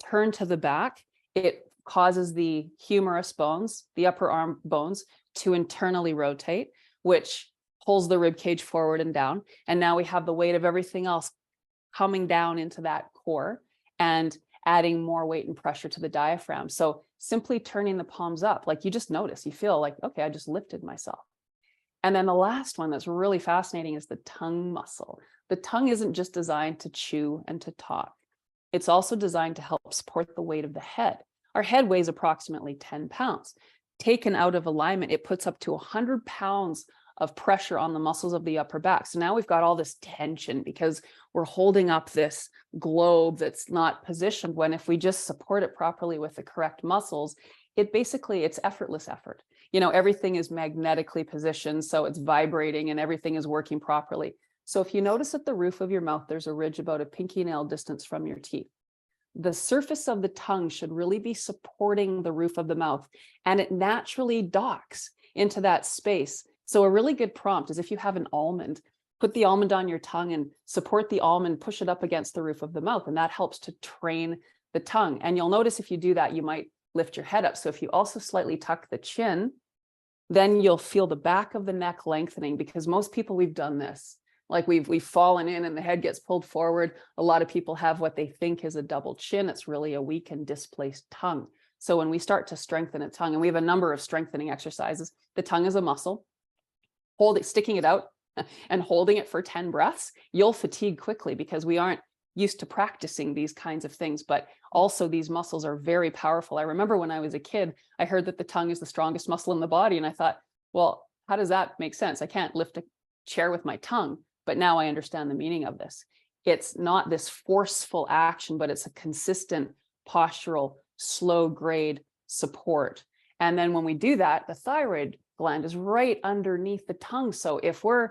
turn to the back, it causes the humerus bones, the upper arm bones, to internally rotate, which pulls the rib cage forward and down. And now we have the weight of everything else coming down into that core and adding more weight and pressure to the diaphragm. So simply turning the palms up, like you just notice, you feel like, okay, I just lifted myself. And then the last one that's really fascinating is the tongue muscle. The tongue isn't just designed to chew and to talk. It's also designed to help support the weight of the head. Our head weighs approximately 10 pounds. Taken out of alignment, it puts up to 100 pounds of pressure on the muscles of the upper back. So now we've got all this tension because we're holding up this globe that's not positioned, when if we just support it properly with the correct muscles, it's effortless effort. Everything is magnetically positioned, so it's vibrating and everything is working properly. So if you notice at the roof of your mouth, there's a ridge about a pinky nail distance from your teeth. The surface of the tongue should really be supporting the roof of the mouth, and it naturally docks into that space. So a really good prompt is if you have an almond, put the almond on your tongue and support the almond, push it up against the roof of the mouth, and that helps to train the tongue. And you'll notice if you do that, you might lift your head up. So if you also slightly tuck the chin, then you'll feel the back of the neck lengthening, because most people, we've done this. Like we've fallen in and the head gets pulled forward. A lot of people have what they think is a double chin. It's really a weak and displaced tongue. So when we start to strengthen a tongue, and we have a number of strengthening exercises, the tongue is a muscle. Sticking it out and holding it for 10 breaths, you'll fatigue quickly because we aren't used to practicing these kinds of things. But also these muscles are very powerful. I remember when I was a kid, I heard that the tongue is the strongest muscle in the body. And I thought, well, how does that make sense? I can't lift a chair with my tongue. But now I understand the meaning of this. It's not this forceful action, but it's a consistent postural, slow grade support. And then when we do that, the thyroid gland is right underneath the tongue. So if we're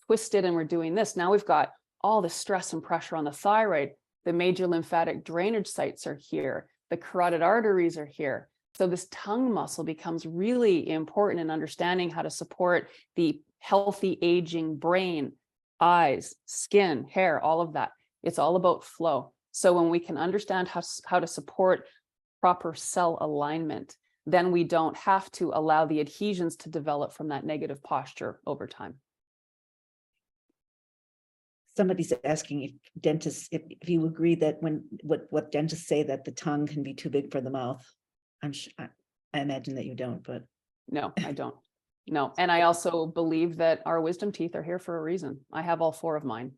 twisted and we're doing this, now we've got all the stress and pressure on the thyroid. The major lymphatic drainage sites are here. The carotid arteries are here. So this tongue muscle becomes really important in understanding how to support the healthy aging brain, eyes, skin, hair, all of that. It's all about flow. So when we can understand how to support proper cell alignment, then we don't have to allow the adhesions to develop from that negative posture over time. Somebody's asking if dentists, if you agree that what dentists say that the tongue can be too big for the mouth. I imagine that you don't, but. No, I don't. No. And I also believe that our wisdom teeth are here for a reason. I have all 4 of mine.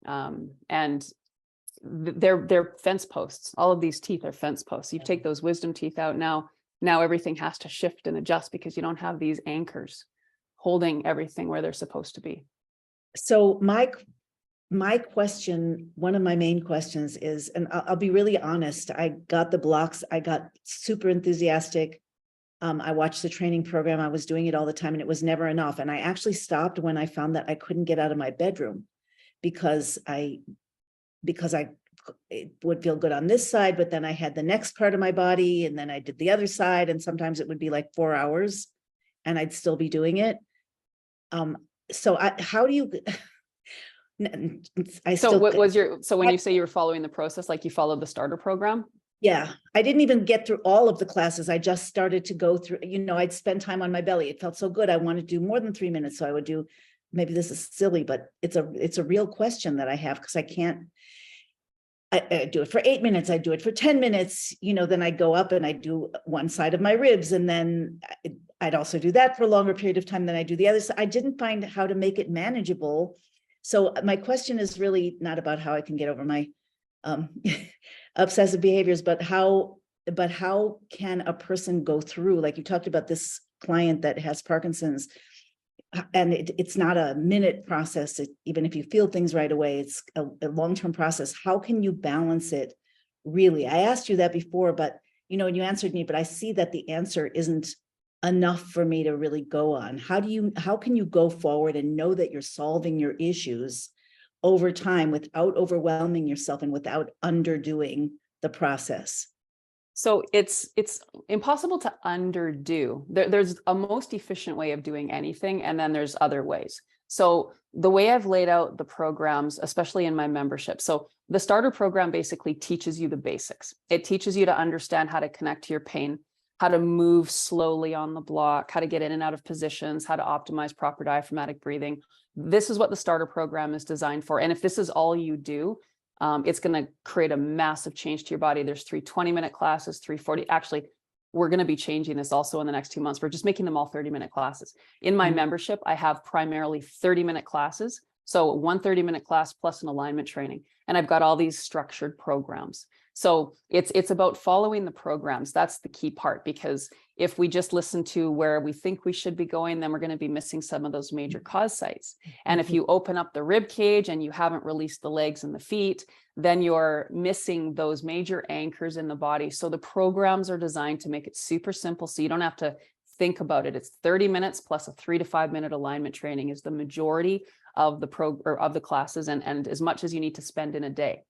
And they're fence posts. All of these teeth are fence posts. You take those wisdom teeth out now everything has to shift and adjust because you don't have these anchors holding everything where they're supposed to be. So my question, one of my main questions is, and I'll be really honest, I got the blocks, I got super enthusiastic. I watched the training program, I was doing it all the time and it was never enough. And I actually stopped when I found that I couldn't get out of my bedroom because I because it would feel good on this side, but then I had the next part of my body and then I did the other side. And sometimes it would be like 4 hours and I'd still be doing it. So how do you, So what was so when you say you were following the process, like you followed the starter program? Yeah, I didn't even get through all of the classes. I just started to go through, I'd spend time on my belly. It felt so good. I wanted to do more than 3 minutes. So I would do, maybe this is silly, but it's a real question that I have because I can't, I do it for 8 minutes. I do it for 10 minutes, then I'd go up and I do one side of my ribs. And then I'd also do that for a longer period of time. Then I do the other side. I didn't find how to make it manageable. So my question is really not about how I can get over my obsessive behaviors, but how can a person go through, like you talked about this client that has Parkinson's, and it's not a minute process. Even if you feel things right away, it's a long-term process. How can you balance it? Really, I asked you that before, but and you answered me, but I see that the answer isn't enough for me to really go on. How can you go forward and know that you're solving your issues over time without overwhelming yourself and without underdoing the process? So it's impossible to underdo. There's a most efficient way of doing anything, and then there's other ways. So the way I've laid out the programs, especially in my membership, so the starter program basically teaches you the basics. It teaches you to understand how to connect to your pain, how to move slowly on the block, how to get in and out of positions, how to optimize proper diaphragmatic breathing. This is what the starter program is designed for. And if this is all you do, it's going to create a massive change to your body. There's 3 20-minute classes, 3 40. Actually, we're going to be changing this also in the next 2 months. We're just making them all 30-minute classes. In my membership, I have primarily 30-minute classes. So 1 30-minute class plus an alignment training. And I've got all these structured programs. So it's about following the programs. That's the key part, because if we just listen to where we think we should be going, then we're going to be missing some of those major cause sites. And if you open up the rib cage and you haven't released the legs and the feet, then you're missing those major anchors in the body. So the programs are designed to make it super simple, so you don't have to think about it. It's 30 minutes plus a 3 to 5 minute alignment training is the majority of the classes, and as much as you need to spend in a day.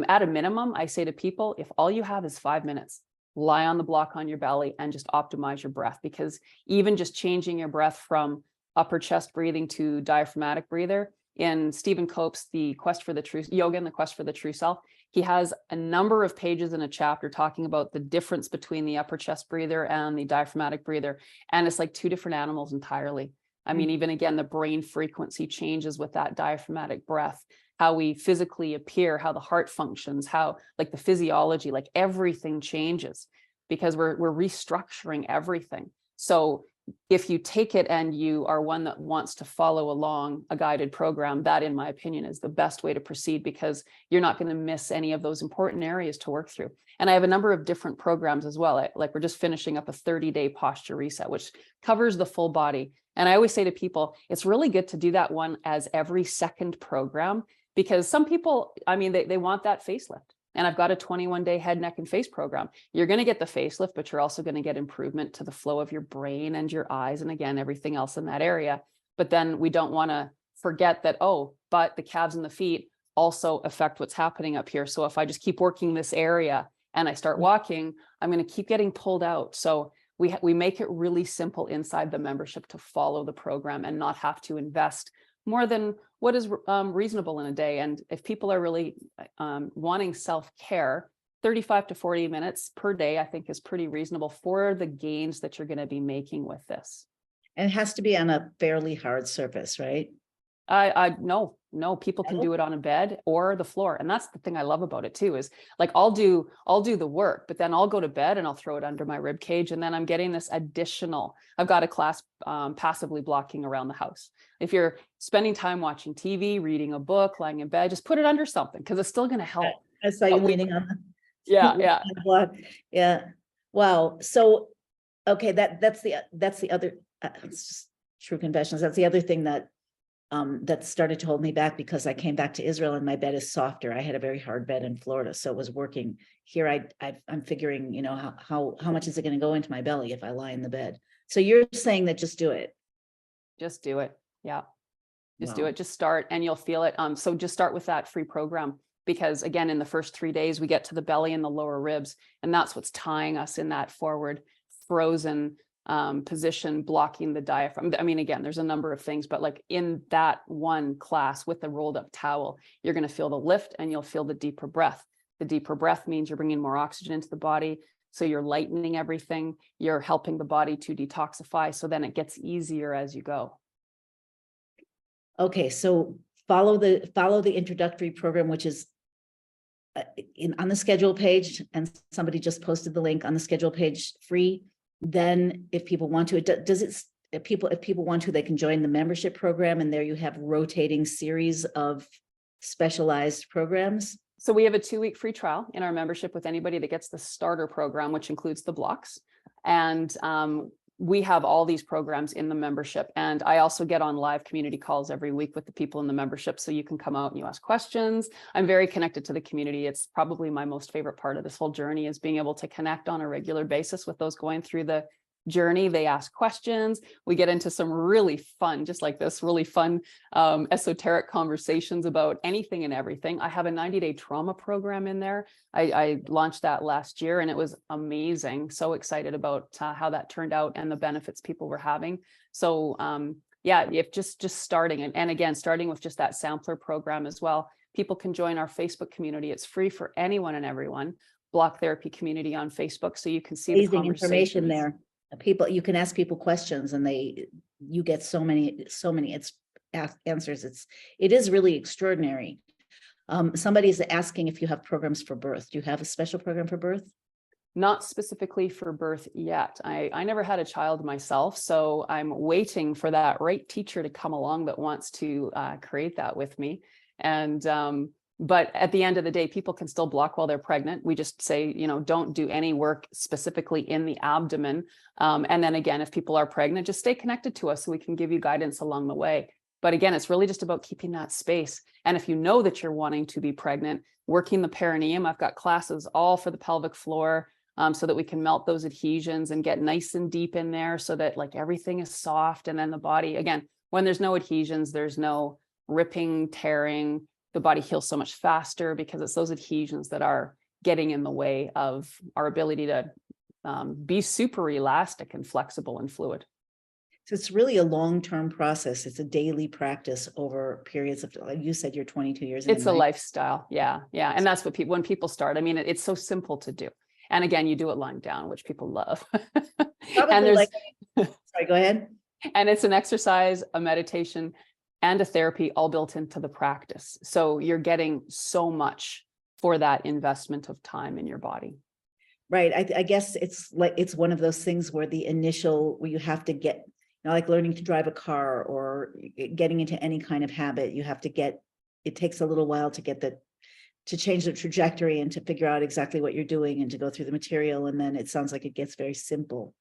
At a minimum, I say to people, if all you have is 5 minutes, lie on the block on your belly and just optimize your breath, because even just changing your breath from upper chest breathing to diaphragmatic breather, in Stephen Cope's The Quest for the True Yoga and the Quest for the True Self, he has a number of pages in a chapter talking about the difference between the upper chest breather and the diaphragmatic breather. And it's like 2 different animals entirely. I mean, even again, the brain frequency changes with that diaphragmatic breath, how we physically appear, how the heart functions, how like the physiology, like everything changes because we're restructuring everything. So if you take it and you are one that wants to follow along a guided program, that in my opinion is the best way to proceed, because you're not going to miss any of those important areas to work through. And I have a number of different programs as well. Like we're just finishing up a 30-day posture reset, which covers the full body. And I always say to people, it's really good to do that one as every second program, because some people, I mean, they want that facelift. And I've got a 21-day head, neck, and face program. You're going to get the facelift, but you're also going to get improvement to the flow of your brain and your eyes. And again, everything else in that area. But then we don't want to forget that, but the calves and the feet also affect what's happening up here. So if I just keep working this area and I start walking, I'm going to keep getting pulled out. So we make it really simple inside the membership to follow the program and not have to invest more than what is reasonable in a day. And if people are really wanting self-care, 35 to 40 minutes per day, I think is pretty reasonable for the gains that you're going to be making with this. And it has to be on a fairly hard surface, right? No, people can do it on a bed or the floor. And that's the thing I love about it too, is like, I'll do the work, but then I'll go to bed and I'll throw it under my rib cage. And then I'm getting this additional, I've got a class passively blocking around the house. If you're spending time watching TV, reading a book, lying in bed, just put it under something, because it's still going to help. I saw you leaning on the yeah. block. Yeah. Wow. So, okay. That's the other, it's just true confessions. That's the other thing that started to hold me back, because I came back to Israel and my bed is softer. I had a very hard bed in Florida, so it was working. Here I'm figuring, how much is it going to go into my belly if I lie in the bed? So you're saying that just do it. Just do it. Yeah. Just do Wow. it. Just start and you'll feel it. So just start with that free program, because again, in the first 3 days, we get to the belly and the lower ribs, and that's what's tying us in that forward frozen position, blocking the diaphragm. I mean, again, there's a number of things, but like in that one class with the rolled up towel, you're going to feel the lift and you'll feel the deeper breath. The deeper breath means you're bringing more oxygen into the body. So you're lightening everything. You're helping the body to detoxify. So then it gets easier as you go. Okay, so follow the introductory program, which is on the schedule page, and somebody just posted the link on the schedule page, free. Then if people want to, if people want to, they can join the membership program, and there you have rotating series of specialized programs. So we have a 2-week free trial in our membership with anybody that gets the starter program, which includes the blocks. And we have all these programs in the membership. And I also get on live community calls every week with the people in the membership. So you can come out and you ask questions. I'm very connected to the community. It's probably my most favorite part of this whole journey, is being able to connect on a regular basis with those going through the journey. They ask questions. We get into some really fun, just like this, really fun esoteric conversations about anything and everything. I have a 90-day trauma program in there. I launched that last year and it was amazing. So excited about how that turned out and the benefits people were having. So yeah, if just starting, and again, starting with just that sampler program as well, people can join our Facebook community. It's free for anyone and everyone. Block Therapy Community on Facebook, so you can see the information there. People, you can ask people questions, and you get so many answers. It is really extraordinary. Somebody's asking if you have programs for birth. Do you have a special program for birth? Not specifically for birth yet. I never had a child myself, so I'm waiting for that right teacher to come along that wants to create that with me. And but at the end of the day, people can still block while they're pregnant. We just say, don't do any work specifically in the abdomen. And then again, if people are pregnant, just stay connected to us so we can give you guidance along the way. But again, it's really just about keeping that space. And if you know that you're wanting to be pregnant, working the perineum, I've got classes all for the pelvic floor, so that we can melt those adhesions and get nice and deep in there so that like everything is soft. And then the body, again, when there's no adhesions, there's no ripping, tearing. The body heals so much faster because it's those adhesions that are getting in the way of our ability to be super elastic and flexible and fluid. So it's really a long-term process. It's a daily practice over periods of, like you said, you're 22 years in. It's a lifestyle. Yeah. Yeah. And that's what when people start, I mean, it's so simple to do. And again, you do it lying down, which people love. And there's, sorry, go ahead. And it's an exercise, a meditation, and a therapy all built into the practice. So you're getting so much for that investment of time in your body. Right. I guess it's one of those things where where you have to get, like learning to drive a car or getting into any kind of habit, it takes a little while to change the trajectory and to figure out exactly what you're doing and to go through the material. And then it sounds like it gets very simple.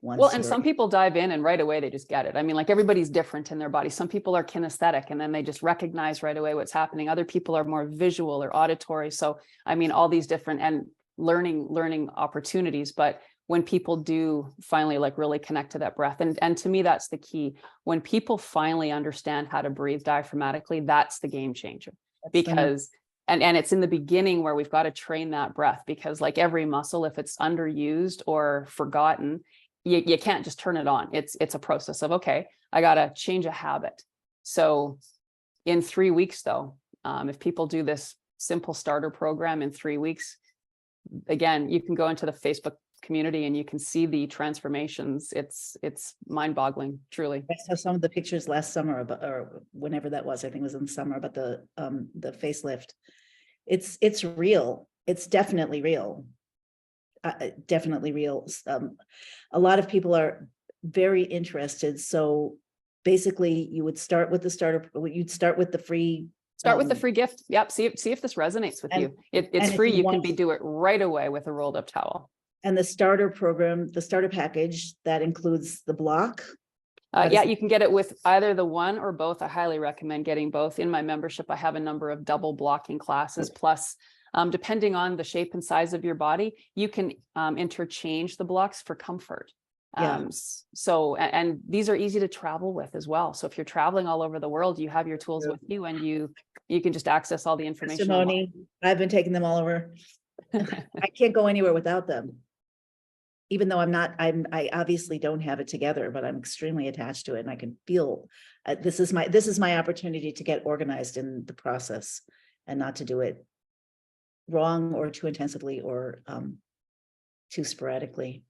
Well, and some people dive in and right away they just get it. I mean, like everybody's different in their body. Some people are kinesthetic and then they just recognize right away what's happening. Other people are more visual or auditory. So, I mean, all these different and learning opportunities. But when people do finally like really connect to that breath, and to me, that's the key. When people finally understand how to breathe diaphragmatically, that's the game changer. Because and it's in the beginning where we've got to train that breath, because like every muscle, if it's underused or forgotten, you can't just turn it on. It's a process of, okay, I got to change a habit. So in 3 weeks though, if people do this simple starter program in 3 weeks, again, you can go into the Facebook community and you can see the transformations. It's mind-boggling, truly. I saw some of the pictures last summer or whenever that was, I think it was in the summer, about the facelift. It's real. It's definitely real. Definitely real. A lot of people are very interested. So basically you would start with you'd start with the free. Start with the free gift. Yep. See if this resonates with you. It's free. You can do it right away with a rolled up towel. And the starter program, the starter package, that includes the block. Yeah, you can get it with either the one or both. I highly recommend getting both. In my membership, I have a number of double blocking classes, plus depending on the shape and size of your body, you can interchange the blocks for comfort. Yeah. And these are easy to travel with as well. So if you're traveling all over the world, you have your tools with you, and you can just access all the information. Testimony. I've been taking them all over. I can't go anywhere without them. Even though I obviously don't have it together, but I'm extremely attached to it, and I can feel this is my opportunity to get organized in the process, and not to do it wrong or too intensively or too sporadically.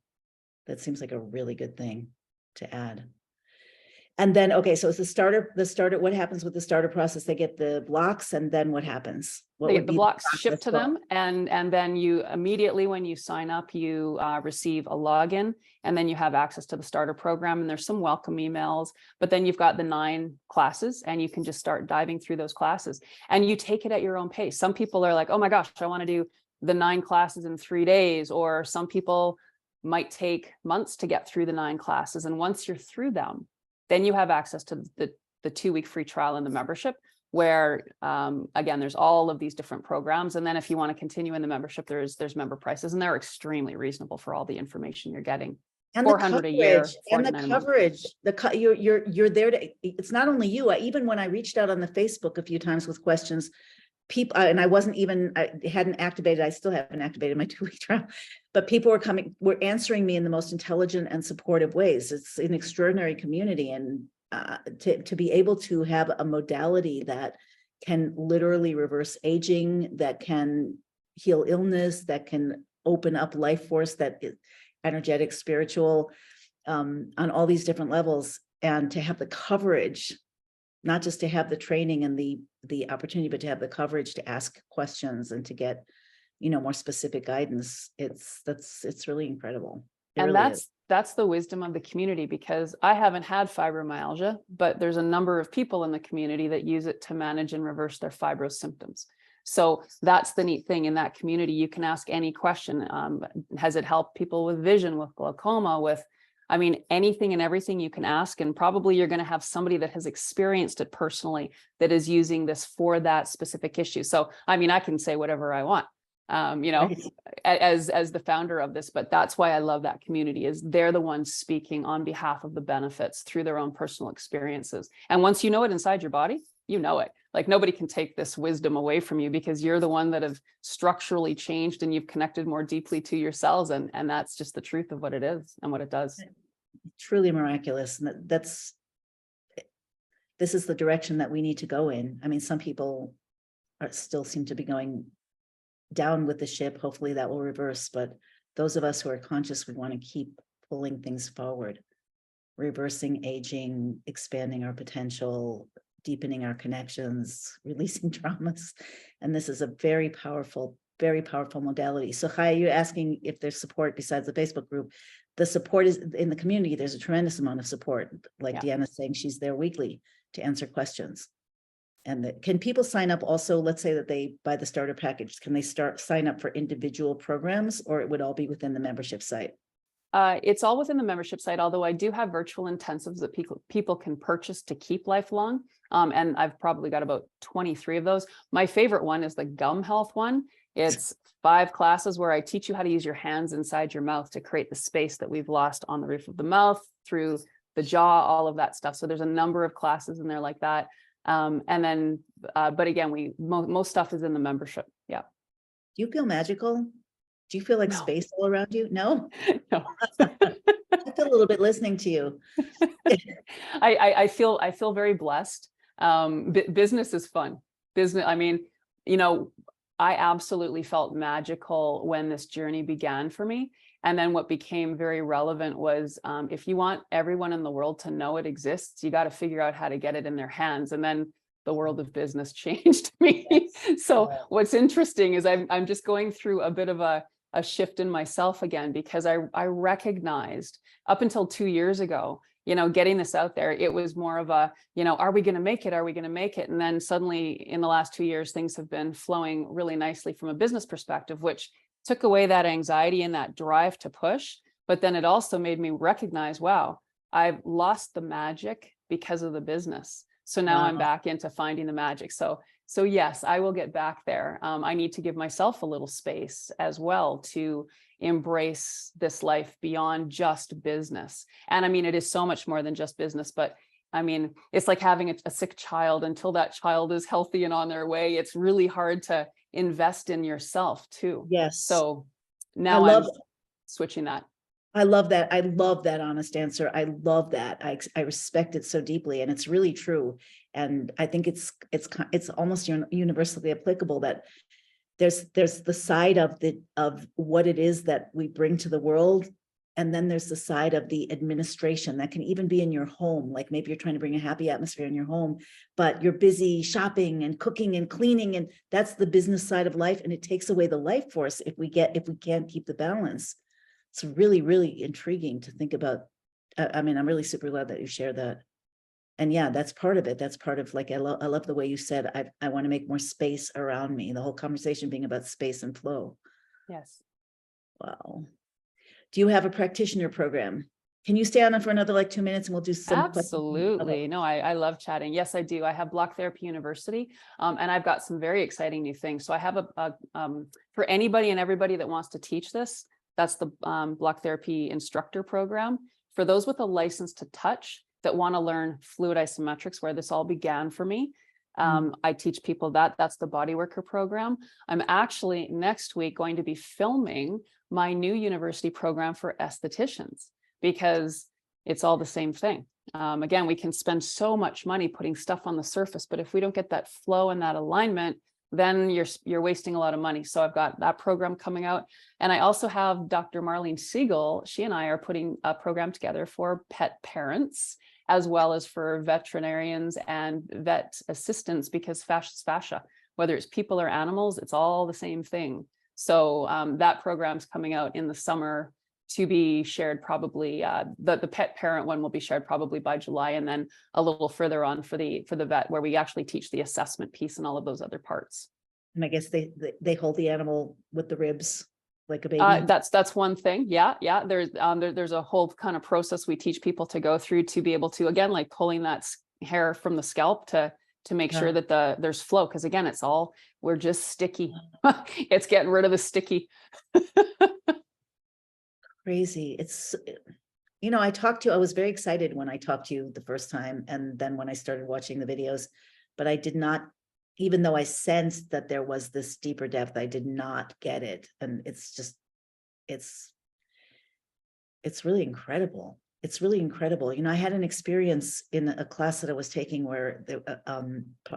That seems like a really good thing to add. And then, okay, so it's the starter, what happens with the starter process? They get the blocks, and then what happens? What They would get the be blocks process shipped to for- them, and then you immediately, when you sign up, you receive a login, and then you have access to the starter program, and there's some welcome emails, but then you've got the 9 classes, and you can just start diving through those classes, and you take it at your own pace. Some people are like, oh my gosh, I want to do the 9 classes in 3 days, or some people might take months to get through the 9 classes, and once you're through them, then you have access to the 2-week free trial in the membership, where again, there's all of these different programs. And then if you want to continue in the membership, there's member prices, and they're extremely reasonable for all the information you're getting. And $400 a year, and the $49 a month. coverage, you're there to, it's not only you, even when I reached out on the Facebook a few times with questions, people, and I hadn't activated, I still haven't activated my 2-week trial, but people were answering me in the most intelligent and supportive ways. It's an extraordinary community, and to be able to have a modality that can literally reverse aging, that can heal illness, that can open up life force, that is energetic, spiritual, on all these different levels, and to have the coverage, not just to have the training and the opportunity, but to have the coverage to ask questions and to get, more specific guidance. It's really incredible. And that's the wisdom of the community, because I haven't had fibromyalgia, but there's a number of people in the community that use it to manage and reverse their fibro symptoms. So that's the neat thing in that community. You can ask any question. Has it helped people with vision, with glaucoma, with, anything and everything you can ask, and probably you're going to have somebody that has experienced it personally that is using this for that specific issue. So, I can say whatever I want, Right. as the founder of this, but that's why I love that community, is they're the ones speaking on behalf of the benefits through their own personal experiences. And once you know it inside your body, you know it. Like, nobody can take this wisdom away from you, because you're the one that have structurally changed, and you've connected more deeply to your cells. And that's just the truth of what it is and what it does. Truly miraculous. And this is the direction that we need to go in. Some people still seem to be going down with the ship. Hopefully that will reverse. But those of us who are conscious, we want to keep pulling things forward, reversing aging, expanding our potential, deepening our connections, releasing traumas. And this is a very powerful modality. So Chaya, you're asking if there's support besides the Facebook group. The support is in the community. There's a tremendous amount of support. Like Deanna's saying, she's there weekly to answer questions. And can people sign up also? Let's say that they buy the starter package. Can they sign up for individual programs, or it would all be within the membership site? It's all within the membership site, although I do have virtual intensives that people can purchase to keep lifelong. And I've probably got about 23 of those. My favorite one is the gum health one. It's 5 classes where I teach you how to use your hands inside your mouth to create the space that we've lost on the roof of the mouth, through the jaw, all of that stuff. So there's a number of classes in there like that. And then, but again, most stuff is in the membership. Yeah. Do you feel magical? Do you feel like No. space all around you? No. No. I feel a little bit listening to you. I feel very blessed. Business is fun. Business. I absolutely felt magical when this journey began for me. And then what became very relevant was, if you want everyone in the world to know it exists, you got to figure out how to get it in their hands. And then the world of business changed me. So what's interesting is I'm just going through a bit of a shift in myself again, because I recognized up until 2 years ago, getting this out there, it was more of a, are we going to make it? Are we going to make it? And then suddenly in the last 2 years, things have been flowing really nicely from a business perspective, which took away that anxiety and that drive to push. But then it also made me recognize, wow, I've lost the magic because of the business. So now I'm Wow. back into finding the magic. So yes, I will get back there. I need to give myself a little space as well to embrace this life beyond just business. And I mean, it is so much more than just business, but I mean, it's like having a sick child. Until that child is healthy and on their way, it's really hard to invest in yourself too. Yes. So I now I'm love switching that. I love that. I love that honest answer. I love that. I respect it so deeply, and it's really true. And I think it's almost universally applicable that there's the side of what it is that we bring to the world, and then there's the side of the administration that can even be in your home. Like maybe you're trying to bring a happy atmosphere in your home, but you're busy shopping and cooking and cleaning, and that's the business side of life, and it takes away the life force if we can't keep the balance. It's really, really intriguing to think about. I mean, I'm really super glad that you shared that. And yeah, that's part of it. That's part of, like, I love the way you said, I want to make more space around me. The whole conversation being about space and flow. Yes. Wow. Do you have a practitioner program? Can you stay on for another like 2 minutes and we'll do some questions? Absolutely. Okay. No, I love chatting. Yes, I do. I have Block Therapy University, and I've got some very exciting new things. So I have for anybody and everybody that wants to teach this, that's the Block Therapy Instructor Program. For those with a license to touch that want to learn fluid isometrics, where this all began for me, I teach people that's the Body Worker program. I'm actually next week going to be filming my new university program for estheticians, because it's all the same thing. Again, we can spend so much money putting stuff on the surface, but if we don't get that flow and that alignment, then you're wasting a lot of money. So I've got that program coming out. And I also have Dr. Marlene Siegel. She and I are putting a program together for pet parents, as well as for veterinarians and vet assistants, because fascia is fascia. Whether it's people or animals, it's all the same thing. So that program's coming out in the summer, to be shared probably, the pet parent one will be shared probably by July, and then a little further on for the vet, where we actually teach the assessment piece and all of those other parts. And I guess they hold the animal with the ribs like a baby. That's one thing. Yeah. There's a whole kind of process we teach people to go through to be able to, again, like pulling that hair from the scalp to make sure that there's flow. Because again, we're just sticky. It's getting rid of the sticky. Crazy. It's, I was very excited when I talked to you the first time. And then when I started watching the videos, but I did not, even though I sensed that there was this deeper depth, I did not get it. And it's really incredible. It's really incredible. I had an experience in a class that I was taking where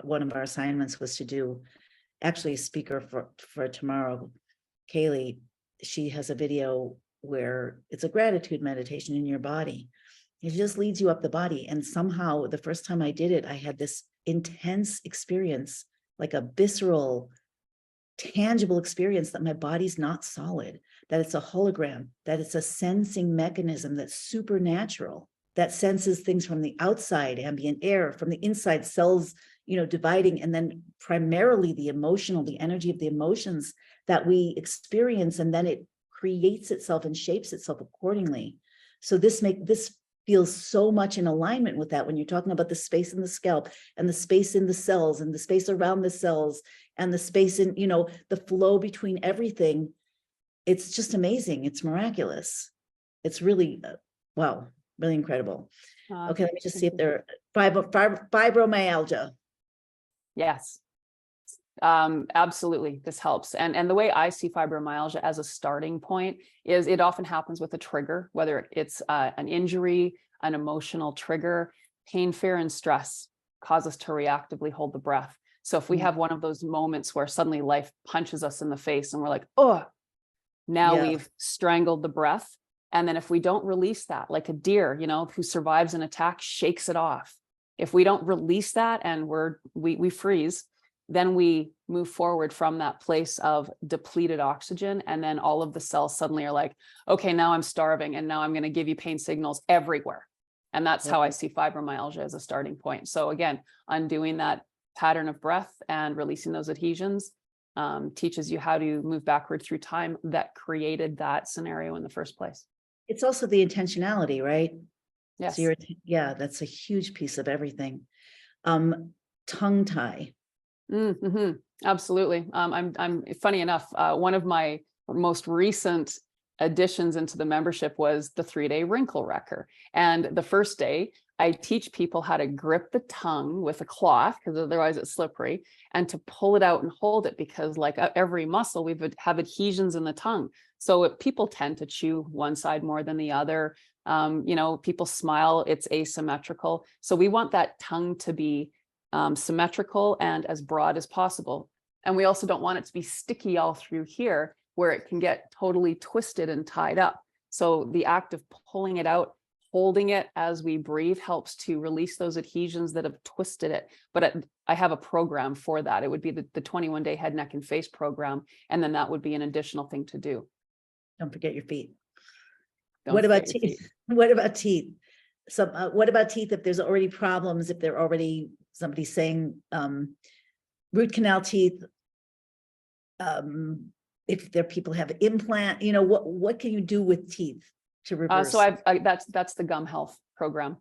one of our assignments was to do, actually a speaker for tomorrow, Kaylee, she has a video where it's a gratitude meditation in your body. It just leads you up the body. And somehow the first time I did it, I had this intense experience, like a visceral, tangible experience that my body's not solid, that it's a hologram, that it's a sensing mechanism that's supernatural, that senses things from the outside, ambient air, from the inside, cells, dividing, and then primarily the energy of the emotions that we experience, and then it creates itself and shapes itself accordingly. So this feels so much in alignment with that when you're talking about the space in the scalp and the space in the cells and the space around the cells and the space in, the flow between everything. It's just amazing. It's miraculous. It's really, wow, really incredible. Okay, let me just see if there are fibromyalgia. Yes. Absolutely, this helps. And the way I see fibromyalgia as a starting point is it often happens with a trigger, whether it's an injury, an emotional trigger. Pain, fear, and stress cause us to reactively hold the breath. So if we have one of those moments where suddenly life punches us in the face and we're like, oh, now we've strangled the breath. And then if we don't release that, like a deer, who survives an attack, shakes it off. If we don't release that and we freeze, then we move forward from that place of depleted oxygen. And then all of the cells suddenly are like, okay, now I'm starving. And now I'm going to give you pain signals everywhere. And that's how I see fibromyalgia as a starting point. So again, undoing that pattern of breath and releasing those adhesions teaches you how to move backward through time that created that scenario in the first place. It's also the intentionality, right? Yes. So that's a huge piece of everything. tongue tie. Mm-hmm. Absolutely. I'm funny enough. One of my most recent additions into the membership was the 3-day wrinkle wrecker. And the first day, I teach people how to grip the tongue with a cloth, because otherwise it's slippery, and to pull it out and hold it, because like every muscle, we have adhesions in the tongue. So if people tend to chew one side more than the other. People smile, it's asymmetrical. So we want that tongue to be symmetrical and as broad as possible. And we also don't want it to be sticky all through here, where it can get totally twisted and tied up. So the act of pulling it out, holding it as we breathe, helps to release those adhesions that have twisted it. But I have a program for that. It would be the 21-day head, neck, and face program. And then that would be an additional thing to do. Don't forget your feet. Don't What about forget your teeth? What about teeth? So what about teeth if there's already problems, if they're already, somebody's saying root canal teeth, if there people have implant, what can you do with teeth to reverse? So that's the gum health program,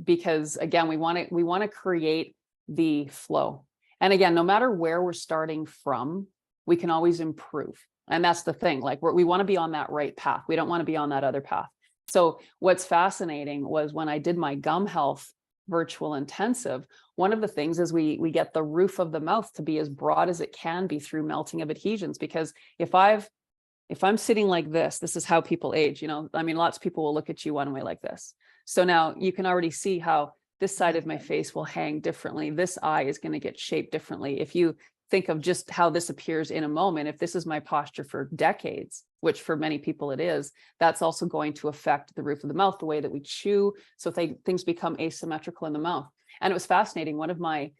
because again, we want to create the flow. And again, no matter where we're starting from, we can always improve. And that's the thing, like we want to be on that right path. We don't want to be on that other path. So what's fascinating was when I did my gum health virtual intensive, one of the things is we get the roof of the mouth to be as broad as it can be through melting of adhesions. Because if I'm sitting like this is how people age, lots of people will look at you one way like this. So now you can already see how this side of my face will hang differently. This eye is going to get shaped differently. If you think of just how this appears in a moment, if this is my posture for decades, which for many people it is, that's also going to affect the roof of the mouth, the way that we chew. So things become asymmetrical in the mouth. And it was fascinating. One of my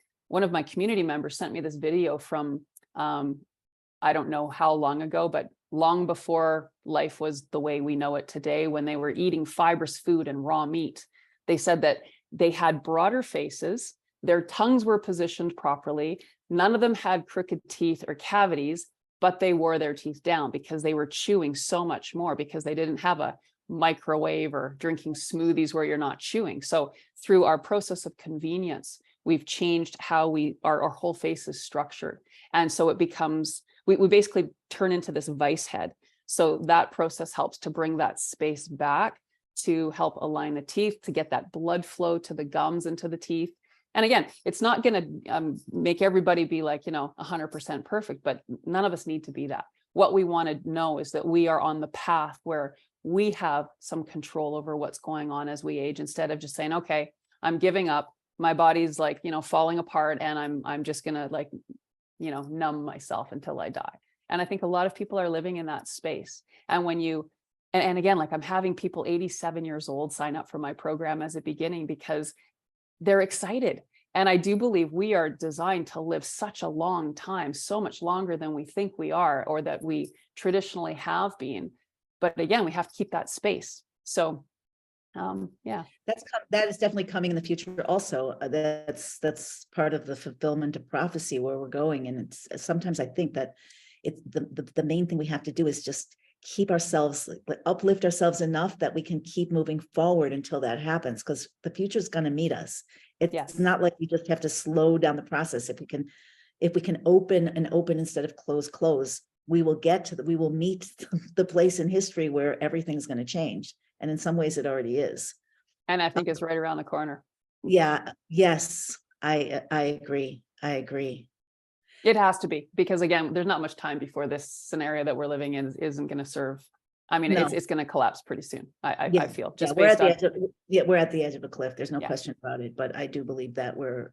community members sent me this video from, I don't know how long ago, but long before life was the way we know it today, when they were eating fibrous food and raw meat. They said that they had broader faces, their tongues were positioned properly, none of them had crooked teeth or cavities, but they wore their teeth down because they were chewing so much more, because they didn't have a microwave or drinking smoothies where you're not chewing. So through our process of convenience, we've changed how our whole face is structured. And so it becomes, we basically turn into this vice head. So that process helps to bring that space back, to help align the teeth, to get that blood flow to the gums and to the teeth. And again, it's not going to make everybody be like, 100% perfect, but none of us need to be that. What we want to know is that we are on the path where we have some control over what's going on as we age, instead of just saying, okay, I'm giving up. My body's like, falling apart, and I'm just going to numb myself until I die. And I think a lot of people are living in that space. And when and again, like I'm having people 87 years old sign up for my program as a beginning, because they're excited. And I do believe we are designed to live such a long time, so much longer than we think we are, or that we traditionally have been. But again, we have to keep that space. So yeah, that is definitely coming in the future also. That's part of the fulfillment of prophecy, where we're going. And it's sometimes I think that it's the main thing we have to do is just keep ourselves, uplift ourselves enough that we can keep moving forward until that happens, because the future is going to meet us. It's not like you just have to slow down the process. If we can open instead of close, we will meet the place in history where everything's going to change. And in some ways it already is. And I think it's right around the corner. Yeah. Yes. I agree. It has to be, because again, there's not much time before this scenario that we're living in isn't going to serve. I mean, No. it's going to collapse pretty soon. I feel just we're based at on. we're at the edge of a cliff. There's no question about it, but I do believe that we're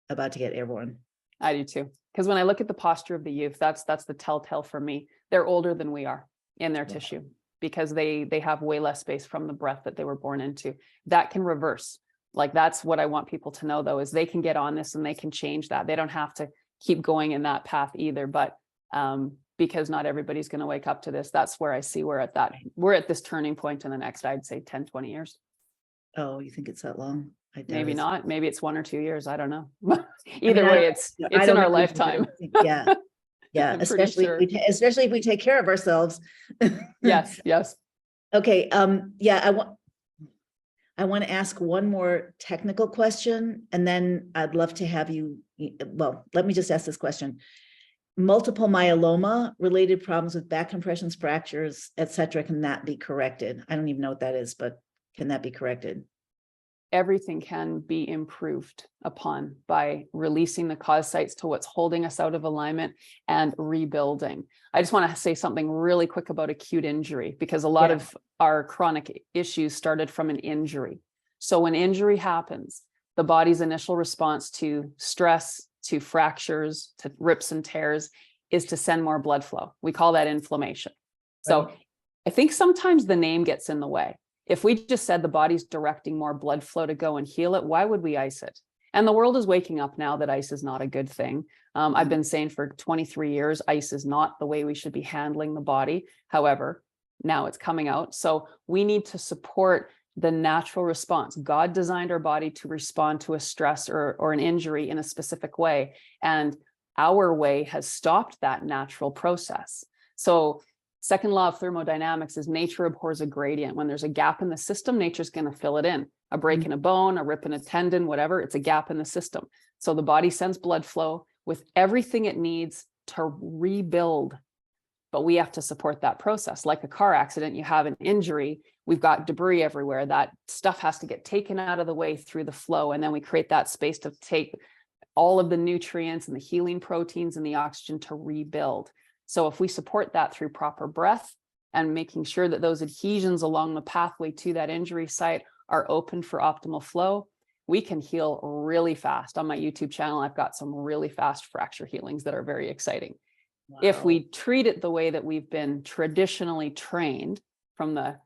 about to get airborne. I do too. Because when I look at the posture of the youth, that's the telltale for me. They're older than we are in their tissue, because they have way less space from the breath that they were born into. That can reverse. Like, that's what I want people to know, though, is they can get on this and they can change that. They don't have to keep going in that path either. But because not everybody's going to wake up to this, that's where I see we're at this turning point in the next, I'd say 10, 20 years. Oh, you think it's that long? Maybe not. Maybe it's 1 or 2 years. I don't know. Either way, it's in our lifetime. Yeah. Yeah. Especially if we take care of ourselves. Yes. Okay. Yeah. I want to ask one more technical question, and then I'd love to have you, well, let me just ask this question. Multiple myeloma related problems with back compressions, fractures, et cetera, can that be corrected? I don't even know what that is, but can that be corrected? Everything can be improved upon by releasing the cause sites to what's holding us out of alignment and rebuilding. I just want to say something really quick about acute injury, because a lot of our chronic issues started from an injury. So when injury happens, the body's initial response to stress, to fractures, to rips and tears is to send more blood flow. We call that inflammation. So I think sometimes the name gets in the way. If we just said the body's directing more blood flow to go and heal it, why would we ice it? And the world is waking up now that ice is not a good thing. I've been saying for 23 years, ice is not the way we should be handling the body. However, now it's coming out. So we need to support the natural response. God designed our body to respond to a stress or an injury in a specific way. And our way has stopped that natural process. So second law of thermodynamics is nature abhors a gradient. When there's a gap in the system, nature's going to fill it in. A break in a bone, a rip in a tendon, whatever, it's a gap in the system. So the body sends blood flow with everything it needs to rebuild. But we have to support that process. Like a car accident, you have an injury, we've got debris everywhere. That stuff has to get taken out of the way through the flow. And then we create that space to take all of the nutrients and the healing proteins and the oxygen to rebuild. So if we support that through proper breath and making sure that those adhesions along the pathway to that injury site are open for optimal flow, we can heal really fast. On my YouTube channel, I've got some really fast fracture healings that are very exciting. Wow. If we treat it the way that we've been traditionally trained from the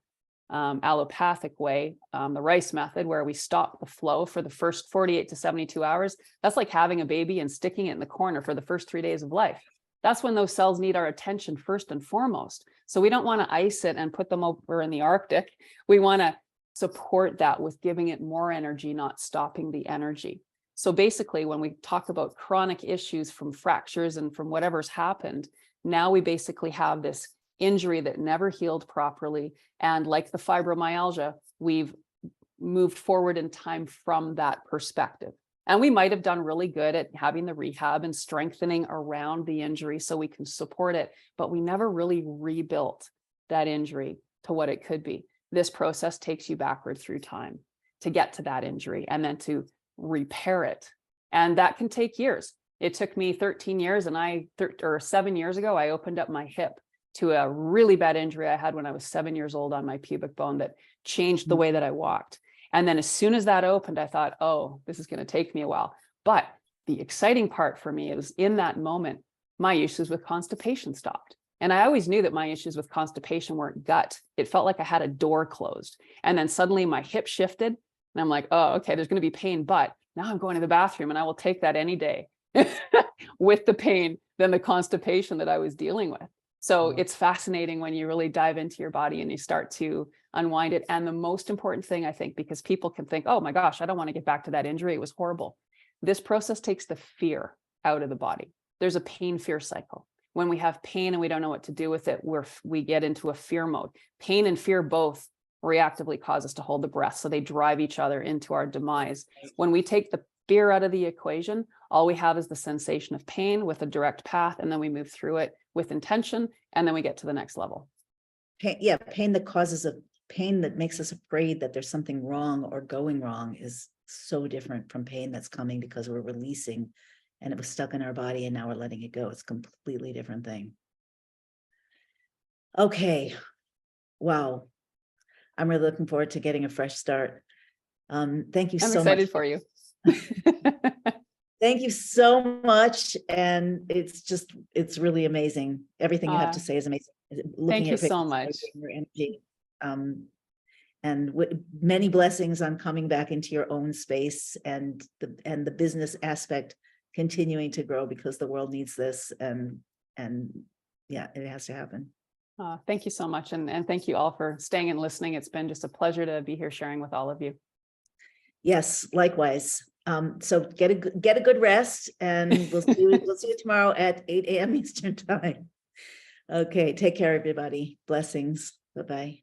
allopathic way, the Rice method, where we stop the flow for the first 48 to 72 hours, that's like having a baby and sticking it in the corner for the first 3 days of life. That's when those cells need our attention first and foremost. So we don't want to ice it and put them over in the Arctic. We want to support that with giving it more energy, not stopping the energy. So basically, when we talk about chronic issues from fractures and from whatever's happened, now we basically have this injury that never healed properly. And like the fibromyalgia, we've moved forward in time from that perspective. And we might have done really good at having the rehab and strengthening around the injury so we can support it, but we never really rebuilt that injury to what it could be. This process takes you backward through time to get to that injury and then to repair it. And that can take years. It took me 13 years and 7 years ago, I opened up my hip to a really bad injury I had when I was 7 years old on my pubic bone that changed the way that I walked. And then as soon as that opened, I thought, oh, this is going to take me a while. But the exciting part for me is in that moment, my issues with constipation stopped. And I always knew that my issues with constipation weren't gut. It felt like I had a door closed. And then suddenly my hip shifted and I'm like, oh, okay, there's going to be pain, but now I'm going to the bathroom and I will take that any day with the pain than the constipation that I was dealing with. So it's fascinating when you really dive into your body and you start to unwind it. And the most important thing, I think, because people can think, oh my gosh, I don't want to get back to that injury. It was horrible. This process takes the fear out of the body. There's a pain fear cycle. When we have pain and we don't know what to do with it, we get into a fear mode. Pain and fear both reactively cause us to hold the breath. So they drive each other into our demise. When we take the fear out of the equation, all we have is the sensation of pain with a direct path. And then we move through it with intention. And then we get to the next level. Pain, pain that causes a pain that makes us afraid that there's something wrong or going wrong is so different from pain that's coming because we're releasing and it was stuck in our body and now we're letting it go. It's a completely different thing. Okay. Wow. I'm really looking forward to getting a fresh start. Thank you so much. I'm excited for you. Thank you so much. And it's really amazing. Everything you have to say is amazing. Thank you so much. Your energy. And many blessings on coming back into your own space and the business aspect continuing to grow because the world needs this and yeah, it has to happen. Thank you so much. And thank you all for staying and listening. It's been just a pleasure to be here sharing with all of you. Yes, likewise. So get a good rest and we'll see you tomorrow at 8 a.m. Eastern time. Okay, take care, everybody. Blessings. Bye-bye.